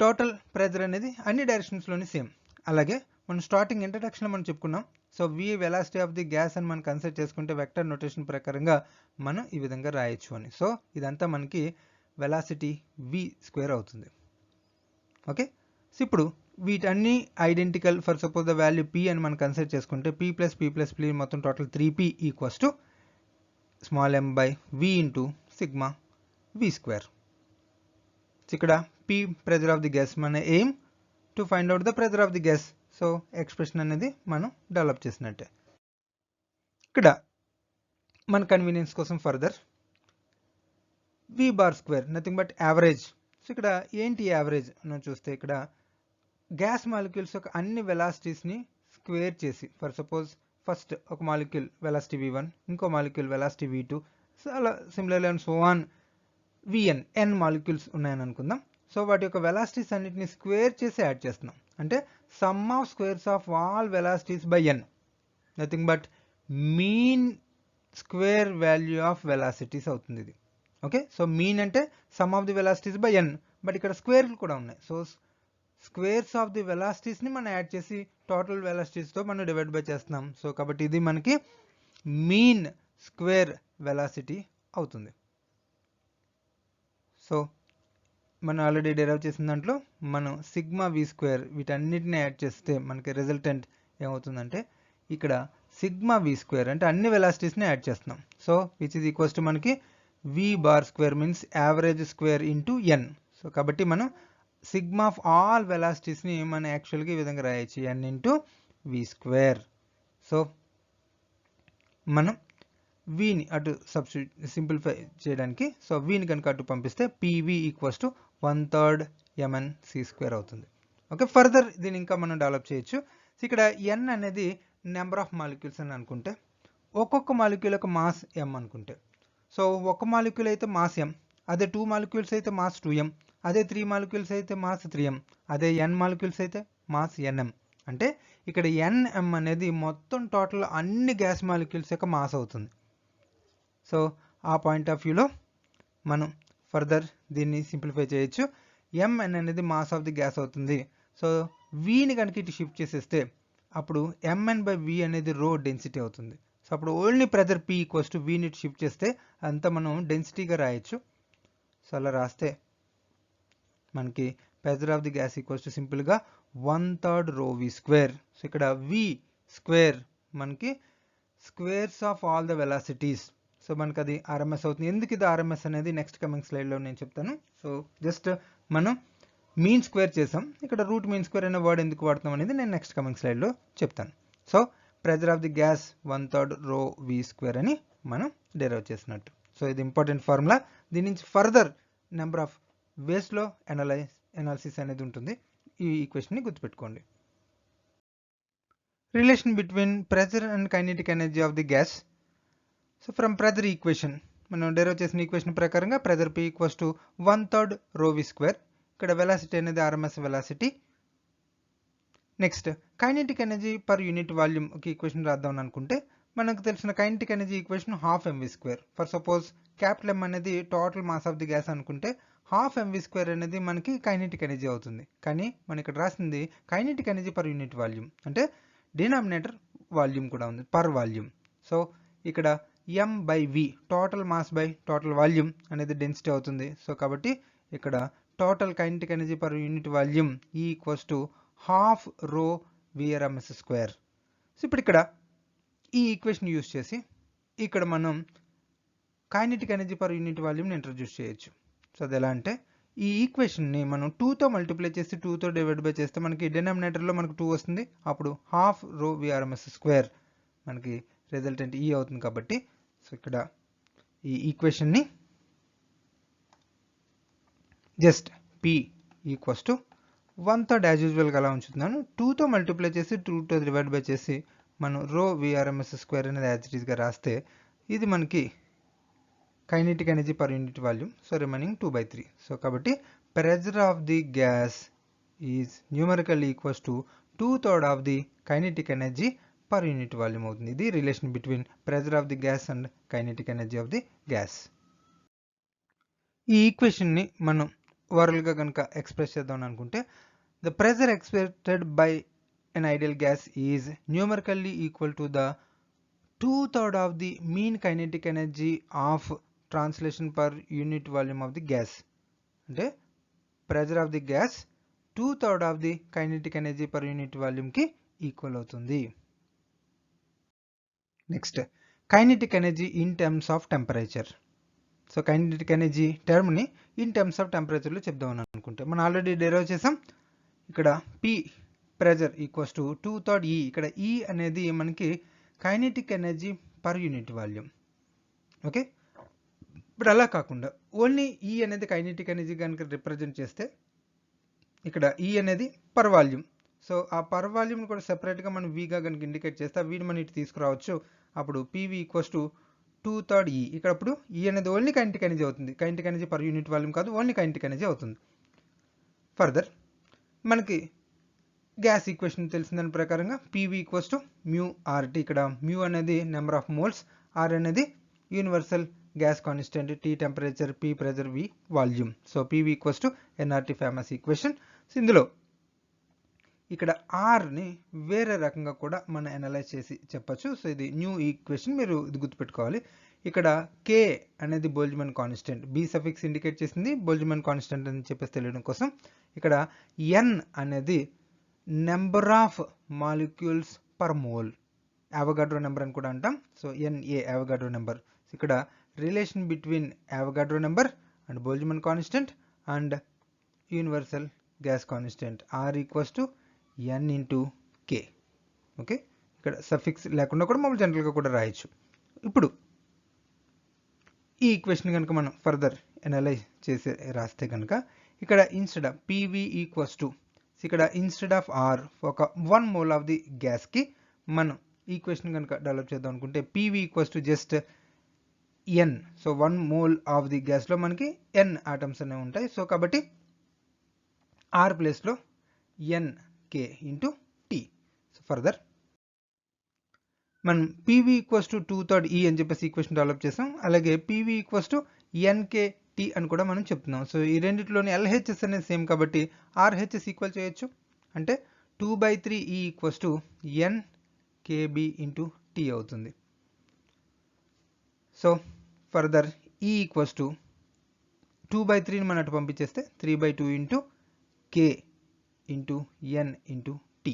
టోటల్ ప్రెజర్ అనేది అన్ని డైరెక్షన్స్లోని సేమ్. అలాగే మనం స్టార్టింగ్ ఇంట్రడక్షన్లో మనం చెప్పుకున్నాం. So V velocity of the gas అని మనం కన్సిడర్ చేసుకుంటే వెక్టర్ నోటేషన్ ప్రకారంగా మనం ఈ విధంగా రాయొచ్చు అని. సో ఇదంతా మనకి వెలాసిటీ వి స్క్వేర్ అవుతుంది. ఓకే, సో ఇప్పుడు వీటన్ని identical for suppose the value p అని మనం కన్సిడర్ చేసుకుంటే పి ప్లస్ మొత్తం total 3p equals to small m by v into sigma v square. ఇక్కడ p pressure of the gas మన aim to find out the pressure of the gas. So expression అనేది మనం develop చేసినట్టే. ఇక్కడ మన convenience కోసం further v bar square nothing but average. So ఇక్కడ ఏంటి యావరేజ్ మనం చూస్తే ఇక్కడ గ్యాస్ మాలిక్యూల్స్ యొక్క అన్ని వెలాసిటీస్ని స్క్వేర్ చేసి ఫర్ సపోజ్ ఫస్ట్ ఒక మాలిక్యూల్ వెలాసిటీ v1, ఇంకో మాలిక్యూల్ వెలాసిటీ v2, సో అలా similarly and so on vn n molecules ఉన్నాయని అనుకుందాం. సో వాటి యొక్క వెలాసిటీస్ అన్నిటిని స్క్వేర్ చేసి యాడ్ చేస్తున్నాం. అంటే some of squares of all velocities by n nothing but mean square value of velocities అవుతుంది ఇది. ఓకే, సో మీన్ అంటే some of the velocities by n, but ఇక్కడ స్క్వేర్లు కూడా ఉన్నాయి. సో స్క్వేర్స్ ఆఫ్ ది వెలాసిటీస్ని మనం యాడ్ చేసి టోటల్ వెలాసిటీస్తో మనం divide by చేస్తున్నాం. సో కాబట్టి ఇది మనకి మీన్ స్క్వేర్ వెలాసిటీ అవుతుంది. సో మనం ఆల్రెడీ డెరైవ్ చేసిన దాంట్లో మనం సిగ్మా వి స్క్వేర్ వీటన్నిటిని యాడ్ చేస్తే మనకి రిజల్టెంట్ ఏమవుతుందంటే ఇక్కడ సిగ్మా వి స్క్వేర్ అంటే అన్ని వెలాసిటీస్ని యాడ్ చేస్తున్నాం. So which is equals to మనకి v bar square means average square into n. So కాబట్టి మనం సిగ్మా ఆఫ్ ఆల్ వెలాసిటీస్ని మనం యాక్చువల్గా ఈ విధంగా రాయొచ్చు n into V square. So మనం వీని అటు సింప్లిఫై చేయడానికి సో వీని కనుక అటు పంపిస్తే పివి ఈక్వల్స్ టు 1/3 mnc² అవుతుంది. ఓకే, ఫర్దర్ దీన్ని ఇంకా మనం డెవలప్ చేయొచ్చు. ఇక్కడ n అనేది నెంబర్ ఆఫ్ మాలిక్యూల్స్ అని అనుకుంటే ఒక్కొక్క మాలిక్యూల్ యొక్క మాస్ m అనుకుంటే సో ఒక మాలిక్యూల్ అయితే మాస్ m, అదే 2 మాలిక్యూల్స్ అయితే మాస్ 2m, అదే 3 మాలిక్యూల్స్ అయితే మాస్ 3m, అదే n మాలిక్యూల్స్ అయితే మాస్ nm. అంటే ఇక్కడ nm అనేది మొత్తం టోటల్ అన్ని గ్యాస్ మాలిక్యూల్స్ యొక్క మాస్ అవుతుంది. సో ఆ పాయింట్ ఆఫ్ వ్యూలో మనం ఫర్దర్ దీన్ని సింప్లిఫై చేయొచ్చు. mn అనేది మాస్ ఆఫ్ ది గ్యాస్ అవుతుంది. సో వీని కనుక ఇటు షిఫ్ట్ చేసేస్తే అప్పుడు mn బై v అనేది రో డెన్సిటీ అవుతుంది. సో అప్పుడు only pressure p equals to వీని ఇటు షిఫ్ట్ చేస్తే అంతా మనం డెన్సిటీగా రాయొచ్చు. సో అలా రాస్తే మనకి pressure of the gas equals to సింపుల్గా 1/3 రో వి స్క్వేర్. సో ఇక్కడ వి స్క్వేర్ మనకి squares of all the velocities. So మనకి అది ఆర్ఎంఎస్ అవుతుంది. ఎందుకు ఇది ఆర్ఎంఎస్ అనేది నెక్స్ట్ కమింగ్ స్లైడ్లో నేను చెప్తాను. సో జస్ట్ మనం మీన్ స్క్వేర్ చేసాం, ఇక్కడ రూట్ మీన్ స్క్వేర్ అనే వర్డ్ ఎందుకు వాడుతాం అనేది నేను నెక్స్ట్ కమింగ్ స్లైడ్లో చెప్తాను. So pressure of the gas 1/3 రో వి స్క్వేర్ అని మనం డెరైవ్ చేసినట్టు. సో ఇది ఇంపార్టెంట్ ఫార్ములా. దీని నుంచి ఫర్దర్ నెంబర్ ఆఫ్ వేస్లో అనాలిసిస్ అనేది ఉంటుంది. ఈ ఈక్వేషన్ని గుర్తుపెట్టుకోండి. Relation between pressure and kinetic energy of the gas. So from pressure equation మనం డెరైవ్ చేసిన ఈక్వేషన్ ప్రకారంగా ప్రెజర్ p ఈక్వల్స్ టు 1/3 రో వి స్క్వేర్. ఇక్కడ వెలాసిటీ అనేది RMS velocity. Next kinetic energy per unit volume ఒక ఈక్వేషన్ రాద్దాం అనుకుంటే మనకు తెలిసిన kinetic energy equation ½ mv². For suppose capital M అనేది total mass of the gas అనుకుంటే ½ mv² అనేది మనకి కైనెటిక్ ఎనర్జీ అవుతుంది. కానీ మనం ఇక్కడ రాసింది kinetic energy per unit volume అంటే డినామినేటర్ వాల్యూమ్ కూడా ఉంది పర్ వాల్యూమ్. సో ఇక్కడ m/v total mass by total volume అనేది డెన్సిటీ అవుతుంది. సో కాబట్టి ఇక్కడ total kinetic energy per unit volume E = ½ rho V/m². So ఇప్పుడు ఇక్కడ ఈ ఈక్వేషన్ యూజ్ చేసి ఇక్కడ మనం కైనెటిక్ ఎనర్జీ పర్ యూనిట్ వాల్యూమ్ని ఇంట్రడ్యూస్ చేయొచ్చు. సో అది ఎలా అంటే ఈ ఈక్వేషన్ని మనం 2తో మల్టిప్లై చేసి 2తో డివైడ్ బై చేస్తే మనకి డినామినేటర్లో మనకు 2 వస్తుంది. అప్పుడు ½ rho V/m² మనకి రిజల్టెంట్ E అవుతుంది. కాబట్టి సో ఇక్కడ ఈ ఈక్వేషన్ని జస్ట్ P = 1తో యాజ్ యూజువల్గా అలా ఉంచుతున్నాను. 2తో మల్టిప్లై చేసి 2తో డివైడ్ బై చేసి మనం rho V/m² అనేది యాజ్ ఇట్ ఈస్గా రాస్తే ఇది మనకి kinetic energy per unit volume. So remaining 2/3. So కాబట్టి pressure of the gas is numerically equals to 2/3 of the kinetic energy per unit volume అవుతుంది. ఇది relation between pressure of the gas and kinetic energy of the gas. ఈ ఈక్వేషన్ని మనం ఓవరాల్గా కనుక express చేద్దాం అనుకుంటే the pressure expected by an ideal gas is numerically equal to the 2/3 of the mean kinetic energy of translation per unit volume of the gas. అంటే pressure of the gas 2/3 of the kinetic energy per unit volume కి equal అవుతుంది. Next kinetic energy in terms of temperature. So kinetic energy టర్మ్ని in terms of టెంపరేచర్లో చెప్దామని అనుకుంటే మనం already derive చేసాం. ఇక్కడ P pressure equals to 2/3 E. ఇక్కడ E అనేది మనకి kinetic energy per unit volume. Okay, ఇప్పుడు అలా కాకుండా ఓన్లీ E అనేది కైనెటిక్ ఎనర్జీ కనుక రిప్రజెంట్ చేస్తే ఇక్కడ E అనేది పర్ వాల్యూమ్. సో ఆ పర్ వాల్యూమ్ని కూడా సెపరేట్గా మనం Vగా కనుక ఇండికేట్ చేస్తే వీని మనం ఇటు తీసుకురావచ్చు. అప్పుడు PV = 2/3 E. ఇక్కడ అప్పుడు E అనేది ఓన్లీ కైనెటిక్ ఎనర్జీ అవుతుంది. Kinetic energy per unit volume కాదు, ఓన్లీ కైనెటిక్ ఎనర్జీ అవుతుంది. ఫర్దర్ మనకి గ్యాస్ ఈక్వేషన్ తెలిసిన దాని ప్రకారంగా PV = μRT. ఇక్కడ μ అనేది నెంబర్ ఆఫ్ మోల్స్, R అనేది universal gas constant, T temperature, P pressure, V volume. So PV = nRT famous equation. So ఇందులో ఇక్కడ Rని వేరే రకంగా కూడా మనం అనలైజ్ చేసి చెప్పచ్చు. సో ఇది న్యూ ఈక్వేషన్, మీరు ఇది గుర్తుపెట్టుకోవాలి. ఇక్కడ K అనేది Boltzmann constant, B suffix indicate చేసింది బోల్ట్జ్మాన్ కాన్స్టెంట్ అని చెప్పేసి తెలియడం కోసం. ఇక్కడ N అనేది number of molecules per mole, Avogadro number అని కూడా అంటాం. So NA Avogadro number. ఇక్కడ relation between Avogadro number and Boltzmann constant and universal gas constant R = N × K. Okay, ఇక్కడ సఫిక్స్ లేకుండా కూడా మనం జనరల్గా కూడా రాయొచ్చు. ఇప్పుడు ఈ ఈక్వేషన్ కనుక మనం ఫర్దర్ అనలైజ్ చేసి రాస్తే కనుక ఇక్కడ ఇన్స్టెడ్ ఆఫ్ PV = ఇక్కడ ఇన్స్టెడ్ ఆఫ్ R ఒక 1 మోల్ ఆఫ్ ది గ్యాస్కి మనం ఈక్వేషన్ కనుక డెవలప్ చేద్దాం అనుకుంటే PV = just N. So 1 mole of the గ్యాస్లో మనకి N ఆటమ్స్ అనేవి ఉంటాయి. సో కాబట్టి R ప్లేస్లో NK × T. సో ఫర్దర్ మనం PV = 2/3 E అని చెప్పేసి ఈక్వేషన్ డెవలప్ చేసాం. అలాగే PV = NKT అని కూడా మనం చెప్తున్నాం. సో ఈ రెండిట్లోని LHS అనేది సేమ్ కాబట్టి RHS ఈక్వల్ చేయొచ్చు. అంటే 2/3 E = NKB × T అవుతుంది. సో ఫర్దర్ E = 2/3ని మనం అటు పంపించేస్తే 3/2 × K × N × T.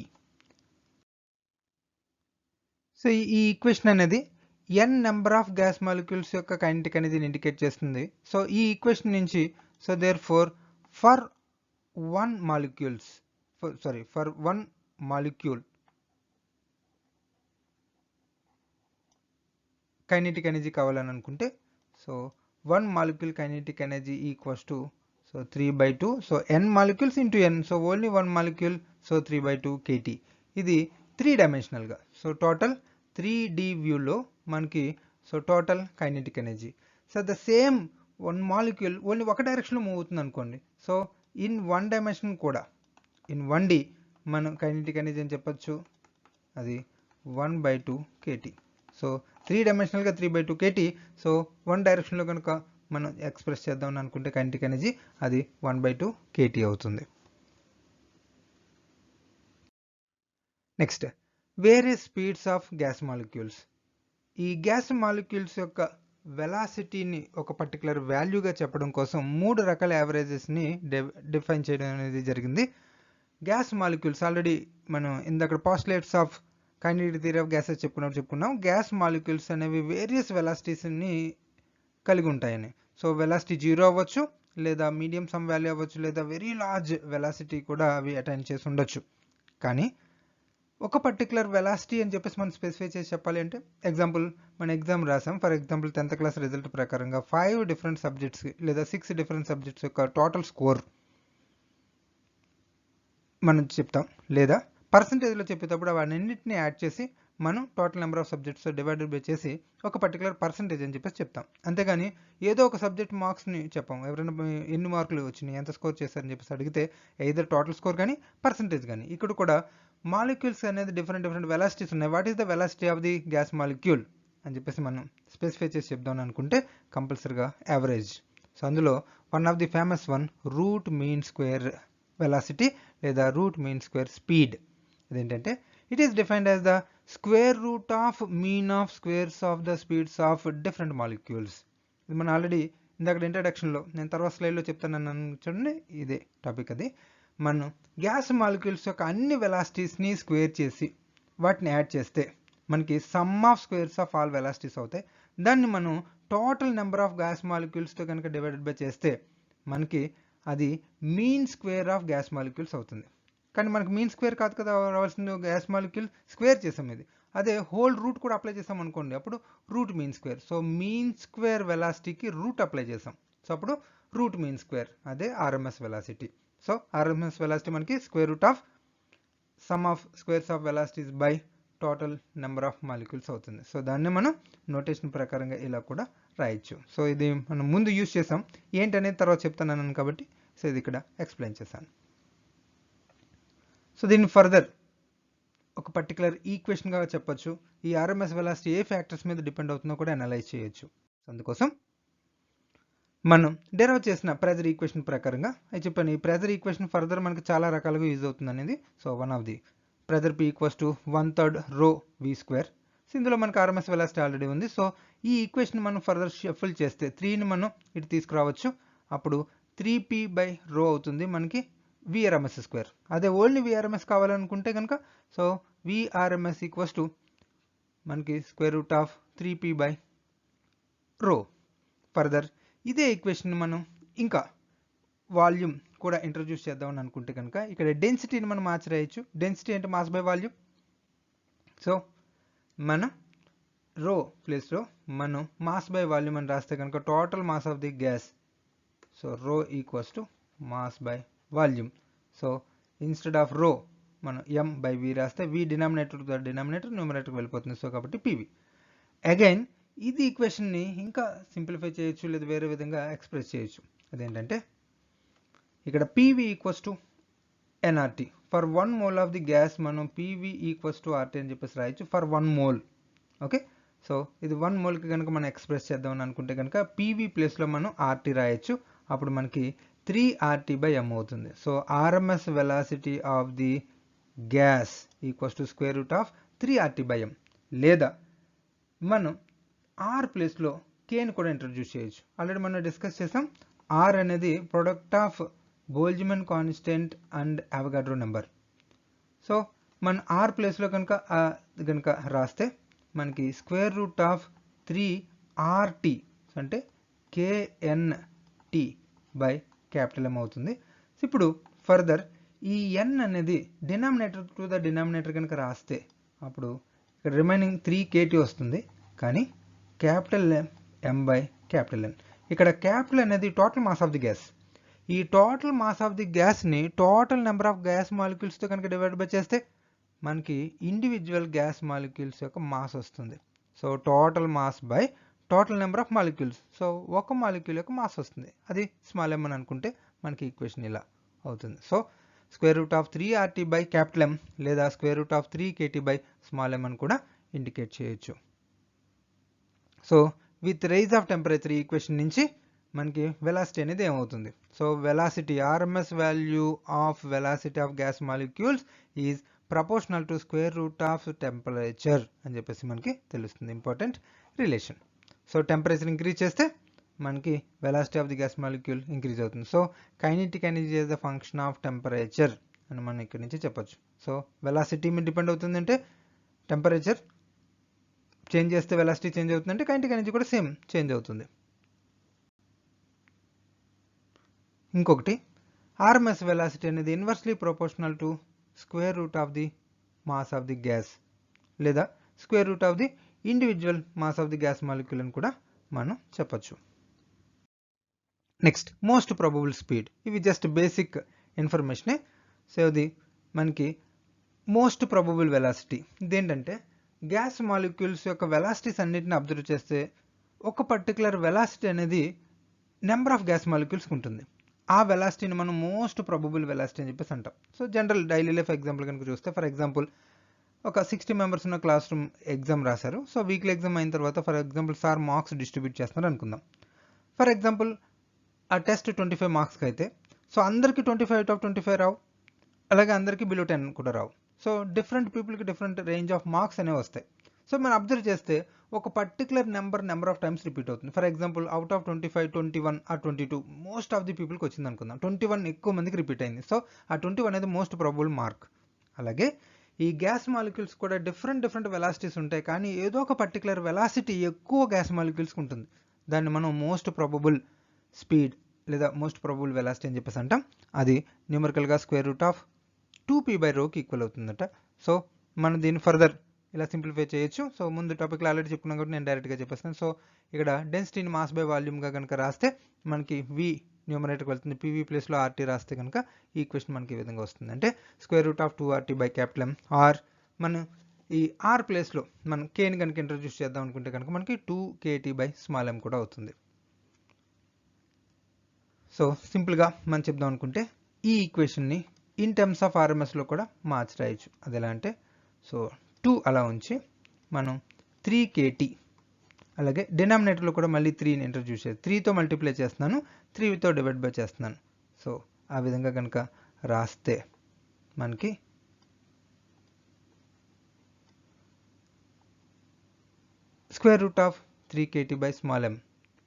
సో ఈ ఈక్వేషన్ అనేది n number of gas molecules యొక్క కైనెటిక్ ఎనర్జీని ఇండికేట్ చేస్తుంది. సో ఈ ఈక్వేషన్ నుంచి so therefore 1 molecule kinetic energy కావాలని అనుకుంటే so 1 molecule kinetic energy = so 3/2. So n molecules into n. So only 1 molecule. So 3/2 kT. ఇది 3 డైమెన్షనల్గా. సో టోటల్ 3D వ్యూలో మనకి so total kinetic energy. So the same 1 molecule only ఒక డైరెక్షన్లో move అవుతుంది అనుకోండి. So in 1 dimension కూడా in 1D మనం kinetic energy అని చెప్పచ్చు. అది 1/2 kT. So 3 డైమెన్షనల్గా 3/2 kT. సో 1 డైరెక్షన్లో కనుక మనం ఎక్స్ప్రెస్ చేద్దామని అనుకుంటే కైనెటిక్ ఎనర్జీ అది 1/2 kT అవుతుంది. Next various speeds of gas molecules. ఈ గ్యాస్ మాలిక్యూల్స్ యొక్క వెలాసిటీని ఒక పర్టికులర్ వాల్యూగా చెప్పడం కోసం 3 రకాల యావరేజెస్ని డిఫైన్ చేయడం అనేది జరిగింది. గ్యాస్ మాలిక్యూల్స్ ఆల్రెడీ మనం ఇందాక postulates of kinetic theory of gases చెప్పుకున్నాం. గ్యాస్ మాలిక్యూల్స్ అనేవి వేరియస్ వెలాసిటీస్ని కలిగి ఉంటాయని. సో వెలాసిటీ 0 అవ్వచ్చు, లేదా మీడియం సమ్ వాల్యూ అవ్వచ్చు, లేదా వెరీ లార్జ్ వెలాసిటీ కూడా అవి అటైన్ చేసి ఉండొచ్చు. కానీ ఒక పర్టికులర్ వెలాసిటీ అని చెప్పేసి మనం స్పెసిఫై చేసి చెప్పాలి అంటే, ఎగ్జాంపుల్ మన ఎగ్జామ్ రాసాం. For example 10th class result ప్రకారంగా 5 డిఫరెంట్ సబ్జెక్ట్స్కి లేదా 6 డిఫరెంట్ సబ్జెక్ట్స్ యొక్క టోటల్ స్కోర్ మనం చెప్తాం, లేదా పర్సంటేజ్లో చెప్పేటప్పుడు అవన్నింటినీ యాడ్ చేసి మనం total number of subjects divided by చేసి ఒక పర్టికులర్ పర్సంటేజ్ అని చెప్పేసి చెప్తాం. అంతేగాని ఏదో ఒక సబ్జెక్ట్ మార్క్స్ని చెప్పాం. ఎవరైనా ఎన్ని మార్కులు వచ్చినాయి, ఎంత స్కోర్ చేశారని చెప్పేసి అడిగితే ఎయిదర్ టోటల్ స్కోర్ కానీ పర్సంటేజ్ కానీ. ఇక్కడ కూడా మాలిక్యూల్స్ అనేది డిఫరెంట్ వెలాసిటీస్ ఉన్నాయి. What is the velocity of the gas molecule అని చెప్పేసి మనం స్పెసిఫై చేసి చెప్దాం అనుకుంటే కంపల్సరీగా యావరేజ్. సో అందులో one of the famous one root mean square velocity లేదా రూట్ మీన్ స్క్వేర్ స్పీడ్. ఇదేంటంటే it is defined as the square root of mean of squares of the speeds of different molecules. ఇది మనం already ఇందాక ఇంట్రడక్షన్లో, నేను తర్వాత స్లైడ్లో చెప్తాను చూడండి, ఇదే టాపిక్. అది మనం గ్యాస్ మాలిక్యూల్స్ యొక్క అన్ని వెలాసిటీస్ని స్క్వేర్ చేసి వాటిని యాడ్ చేస్తే మనకి some of squares of all velocities అవుతాయి. దాన్ని మనం టోటల్ నెంబర్ ఆఫ్ గ్యాస్ మాలిక్యూల్స్తో కనుక డివైడెడ్ బై చేస్తే మనకి అది mean square of gas molecules అవుతుంది. కానీ మనకి మీన్ స్క్వేర్ కాదు కదా రావాల్సింది, గ్యాస్ మాలిక్యూల్ స్క్వేర్ చేసాం ఇది. అదే హోల్ రూట్ కూడా అప్లై చేసాం అనుకోండి, అప్పుడు root mean square. So mean square వెలాసిటీకి రూట్ అప్లై చేసాం, సో అప్పుడు రూట్ మీన్ స్క్వేర్, అదే RMS velocity. So RMS velocity మనకి square root of sum of squares of velocities by total number of molecules అవుతుంది. సో దాన్ని మనం నోటేషన్ ప్రకారంగా ఇలా కూడా రాయొచ్చు. సో ఇది మనం ముందు యూజ్ చేసాం, ఏంటనేది తర్వాత చెప్తాను కాబట్టి సో ఇది ఇక్కడ ఎక్స్ప్లెయిన్ చేశాను. సో దీన్ని ఫర్దర్ ఒక పర్టికులర్ ఈక్వేషన్గా చెప్పొచ్చు. ఈ ఆర్ఎంఎస్ వెలాసిటీ ఏ ఫ్యాక్టర్స్ మీద డిపెండ్ అవుతుందో కూడా అనలైజ్ చేయొచ్చు. అందుకోసం మనం డెరైవ్ చేసిన ప్రెజర్ ఈక్వేషన్ ప్రకారంగా అది చెప్పాను. ఈ ప్రెజర్ ఈక్వేషన్ ఫర్దర్ మనకి చాలా రకాలుగా యూజ్ అవుతుంది అనేది. So one of the pressure P equals to 1/3 రో V స్క్వేర్. సో ఇందులో మనకి ఆర్ఎంఎస్ వెలాసిటీ ఆల్రెడీ ఉంది. సో ఈ ఈక్వేషన్ మనం ఫర్దర్ షఫుల్ చేస్తే 3ని మనం ఇటు తీసుకురావచ్చు, అప్పుడు 3P/ρ అవుతుంది మనకి VRMS స్క్వేర్. అదే ఓన్లీ VRMS కావాలనుకుంటే కనుక సో VRMS ఈక్వల్స్ టు మనకి square root of 3P/ρ. Further ఇదే ఈక్వేషన్ మనం ఇంకా వాల్యూమ్ కూడా ఇంట్రడ్యూస్ చేద్దామని అనుకుంటే కనుక ఇక్కడ డెన్సిటీని మనం మార్చి రాయొచ్చు. డెన్సిటీ అంటే మాస్ బై వాల్యూమ్. సో మనం రో ప్లేస్లో మనం మాస్ బై వాల్యూమ్ అని రాస్తే కనుక total mass of the gas, so rho equals to mass by volume. So instead of rho మనం M/V రాస్తే V డినామినేటర్ టు డినామినేటర్ న్యూమరేటర్కి వెళ్ళిపోతుంది. సో కాబట్టి PV. అగైన్ ఇది ఈక్వేషన్ని ఇంకా సింప్లిఫై చేయొచ్చు, లేదా వేరే విధంగా ఎక్స్ప్రెస్ చేయొచ్చు. అదేంటంటే ఇక్కడ PV equals to NRT. For 1 mole of the gas మనం PV ఈక్వల్స్ టు RT అని చెప్పేసి రాయొచ్చు ఫర్ 1 మోల్. ఓకే, సో ఇది 1 మోల్కి కనుక మనం ఎక్స్ప్రెస్ చేద్దామని అనుకుంటే కనుక PV ప్లేస్లో మనం RT రాయొచ్చు. అప్పుడు మనకి 3RT/m అవుతుంది. So RMS velocity of the gas equals to square root of 3RT/m. లేదా మనం R ప్లేస్లో Kని కూడా ఇంట్రడ్యూస్ చేయొచ్చు. ఆల్రెడీ మనం డిస్కస్ చేసాం. R అనేది product of Boltzmann constant and Avogadro number. So మనం R ప్లేస్లో కనుక రాస్తే మనకి స్క్వేర్ రూట్ ఆఫ్ 3RT అంటే KNT/M అవుతుంది. ఇప్పుడు ఫర్దర్ ఈ N అనేది డినామినేటర్ టు ద డినామినేటర్ కనుక రాస్తే అప్పుడు ఇక్కడ రిమైనింగ్ 3KT వస్తుంది. కానీ క్యాపిటల్ M/N. ఇక్కడ క్యాపిటల్ అనేది total mass of the gas. ఈ టోటల్ మాస్ ఆఫ్ ది గ్యాస్ని టోటల్ నెంబర్ ఆఫ్ గ్యాస్ మాలిక్యూల్స్తో కనుక డివైడ్ బై చేస్తే మనకి ఇండివిజువల్ గ్యాస్ మాలిక్యూల్స్ యొక్క మాస్ వస్తుంది. So total mass by total number of molecules. So ఒక మాలిక్యూల్ యొక్క మాస్ వస్తుంది, అది స్మాల్ m అని అనుకుంటే మనకి ఈక్వేషన్ ఇలా అవుతుంది. So square root of 3RT/M లేదా స్క్వేర్ రూట్ ఆఫ్ 3KT/m అని కూడా ఇండికేట్ చేయొచ్చు. So with rise of temperature equation నుంచి మనకి వెలాసిటీ అనేది ఏమవుతుంది. So velocity RMS value of velocity of gas molecules is proportional to square root of temperature అని చెప్పేసి మనకి తెలుస్తుంది. Important relation. So temperature increase చేస్తే మనకి velocity of the gas molecule increase అవుతుంది. So kinetic energy is the function of temperature అని మనం ఇక్కడ నుంచి చెప్పొచ్చు. సో వెలాసిటీ మీద డిపెండ్ అవుతుంది అంటే టెంపరేచర్ చేంజ్ చేస్తే వెలాసిటీ చేంజ్ అవుతుందంటే కైనెటిక్ ఎనర్జీ కూడా సేమ్ చేంజ్ అవుతుంది. ఇంకొకటి ఆర్ఎంఎస్ వెలాసిటీ అనేది inversely proportional to square root of the mass of the gas లేదా square root of the individual mass of the gas molecule అని కూడా మనం చెప్పొచ్చు. Next most probable speed. ఇవి జస్ట్ బేసిక్ ఇన్ఫర్మేషనే. సో ఇది మనకి మోస్ట్ ప్రాబబుల్ వెలాసిటీ. ఇదేంటంటే గ్యాస్ మాలిక్యూల్స్ యొక్క వెలాసిటీస్ అన్నిటిని అబ్జర్వ్ చేస్తే ఒక పర్టికులర్ వెలాసిటీ అనేది నెంబర్ ఆఫ్ గ్యాస్ మాలిక్యూల్స్కి ఉంటుంది. ఆ వెలాసిటీని మనం మోస్ట్ ప్రాబబుల్ వెలాసిటీ అని చెప్పేసి అంటాం. So general daily life example కనుక చూస్తే, ఫర్ ఎగ్జాంపుల్ ఒక 60 మెంబర్స్ ఉన్న క్లాస్ రూమ్ ఎగ్జామ్ రాశారు. సో వీక్లీ ఎగ్జామ్ అయిన తర్వాత for example sir marks distribute చేస్తున్నారు అనుకుందాం. ఫర్ ఎగ్జాంపుల్ ఆ టెస్ట్ 25 మార్క్స్కి అయితే సో అందరికీ 25/25 రావు, అలాగే అందరికీ బిలో 10 కూడా రావు. సో డిఫరెంట్ పీపుల్కి డిఫరెంట్ రేంజ్ ఆఫ్ మార్క్స్ అనేవి వస్తాయి. సో మనం అబ్జర్వ్ చేస్తే ఒక particular number of times repeat అవుతుంది. For example out of 25, 21 or 22 most of the పీపుల్కి వచ్చింది అనుకుందాం. 21 ఎక్కువ మందికి రిపీట్ అయింది. సో ఆ 21 అనేది మోస్ట్ ప్రాబబుల్ మార్క్. అలాగే ఈ గ్యాస్ మాలిక్యూల్స్ కూడా డిఫరెంట్ వెలాసిటీస్ ఉంటాయి, కానీ ఏదో ఒక పర్టికులర్ వెలాసిటీ ఎక్కువ గ్యాస్ మాలిక్యూల్స్కి ఉంటుంది. దాన్ని మనం మోస్ట్ ప్రాబబుల్ స్పీడ్ లేదా మోస్ట్ ప్రాబబుల్ వెలాసిటీ అని చెప్పేసి అంటాం. అది న్యూమరికల్గా స్క్వేర్ రూట్ ఆఫ్ 2p/ρకి ఈక్వల్ అవుతుందట. సో మనం దీన్ని ఫర్దర్ ఇలా సింప్లిఫై చేయొచ్చు. సో ముందు టాపిక్లో ఆల్రెడీ చెప్పుకున్నాం కాబట్టి నేను డైరెక్ట్గా చెప్పేస్తాను. సో ఇక్కడ డెన్సిటీని మాస్ బై వాల్యూమ్గా కనుక రాస్తే మనకి v న్యూమరేటర్కి వెళ్తుంది. pv ప్లేస్లో RT రాస్తే కనుక ఈ ఈక్వేషన్ మనకి ఈ విధంగా వస్తుంది. అంటే square root of 2RT/M are మనం ఈ r ప్లేస్లో మనం kని కనుక ఇంట్రడ్యూస్ చేద్దాం అనుకుంటే కనుక మనకి 2kT/m కూడా అవుతుంది. సో సింపుల్గా మనం చెప్దాం అనుకుంటే ఈ ఈక్వేషన్ని ఇన్ టర్మ్స్ ఆఫ్ ఆర్ఎంఎస్లో కూడా మార్చి రాయొచ్చు. అది ఎలా అంటే సో 2 అలా ఉంచి మనం 3kT, అలాగే డినామినేటర్లో కూడా మళ్ళీ 3ని ఇంట్రడ్యూస్ చేసి 3తో మల్టిప్లై చేస్తున్నాను, 3తో డివైడ్ బై చేస్తున్నాను. సో ఆ విధంగా కనుక రాస్తే మనకి స్క్వేర్ రూట్ ఆఫ్ 3kT/m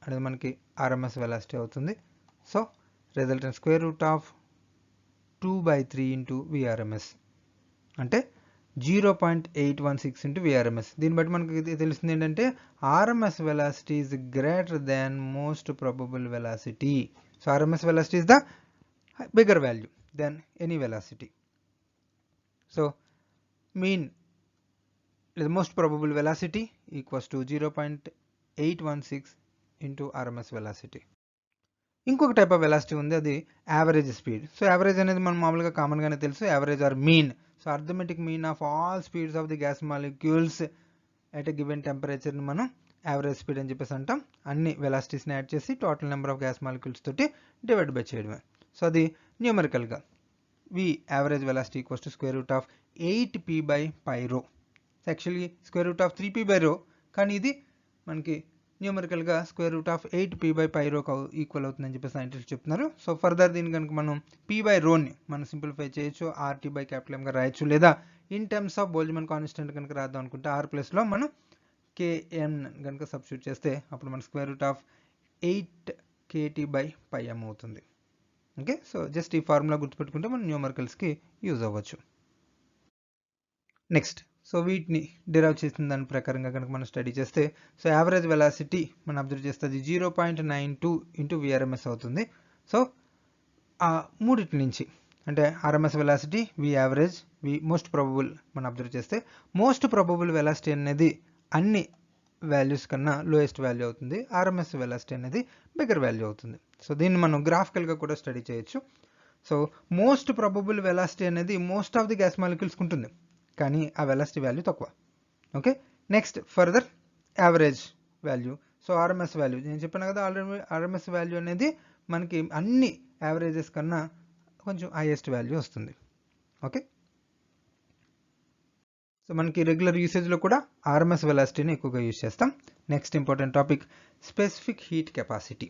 అనేది మనకి ఆర్ఎంఎస్ వెలాసిటీ అవుతుంది. So resultant square root of 2/3 into VRMS అంటే 0.816 ఇంటూ VRMS. దీన్ని బట్టి మనకి తెలిసింది ఏంటంటే RMS velocity is greater than most probable velocity. So RMS velocity is the bigger value than any velocity. So mean లేదా most probable velocity equals to 0.816 into RMS velocity. ఇంకొక type of velocity ఉంది, అది average speed. So average అనేది మనం మామూలుగా కామన్గానే తెలుసు, average or mean. So arithmetic mean of all speeds of the gas molecules at a given టెంపరేచర్ని మనం యావరేజ్ స్పీడ్ అని చెప్పేసి అంటాం. అన్ని వెలాసిటీస్ని యాడ్ చేసి total number of gas molecules తోటి డివైడ్ బై చేయడమే. సో అది న్యూమరికల్గా v average velocity equals to square root of 8p/π. Actually square root of 3p/ρ, కానీ ఇది మనకి న్యూమరికల్గా square root of 8p/π equal అవుతుందని చెప్పేసి సైంటిస్ట్ చెప్తున్నారు. సో ఫర్దర్ దీన్ని కనుక మనం p/ρని మనం సింప్లిఫై చేయొచ్చు, RT/M రాయొచ్చు, లేదా in terms of Boltzmann constant కనుక రాద్దాం అనుకుంటే r ప్లేస్లో మనం kn కనుక సబ్స్టిట్యూట్ చేస్తే అప్పుడు మన స్క్వేర్ రూట్ ఆఫ్ 8kT/m అవుతుంది. ఓకే, సో జస్ట్ ఈ ఫార్ములా గుర్తుపెట్టుకుంటే మనం న్యూమరికల్స్కి యూజ్ అవ్వచ్చు. నెక్స్ట్ సో వీటిని డిరైవ్ చేసిన దాని ప్రకారంగా కనుక మనం స్టడీ చేస్తే సో యావరేజ్ వెలాసిటీ మనం అబ్జర్వ్ చేస్తే అది 0.92 ఇంటూ VRMS అవుతుంది. సో ఆ మూడింటి నుంచి అంటే ఆర్ఎంఎస్ వెలాసిటీ, వి యావరేజ్, వి మోస్ట్ ప్రాబబుల్ మనం అబ్జర్వ్ చేస్తే మోస్ట్ ప్రాబబుల్ వెలాసిటీ అనేది అన్ని వాల్యూస్ కన్నా లోయెస్ట్ వాల్యూ అవుతుంది, ఆర్ఎంఎస్ వెలాసిటీ అనేది బిగ్గర్ వాల్యూ అవుతుంది. సో దీన్ని మనం గ్రాఫికల్గా కూడా స్టడీ చేయొచ్చు. సో మోస్ట్ ప్రాబబుల్ వెలాసిటీ అనేది మోస్ట్ ఆఫ్ ది గ్యాస్ మాలిక్యూల్స్కి ఉంటుంది, కానీ ఆ వెలాసిటీ వాల్యూ తక్కువ. Okay, next further average value. So RMS value నేను చెప్పాను కదా ఆల్రెడీ, ఆర్ఎంఎస్ వాల్యూ అనేది మనకి అన్ని యావరేజెస్ కన్నా కొంచెం హైయెస్ట్ వాల్యూ వస్తుంది. ఓకే, సో మనకి రెగ్యులర్ యూసేజ్లో కూడా ఆర్ఎంఎస్ వెలాసిటీని ఎక్కువగా యూజ్ చేస్తాం. Next important topic specific heat capacity.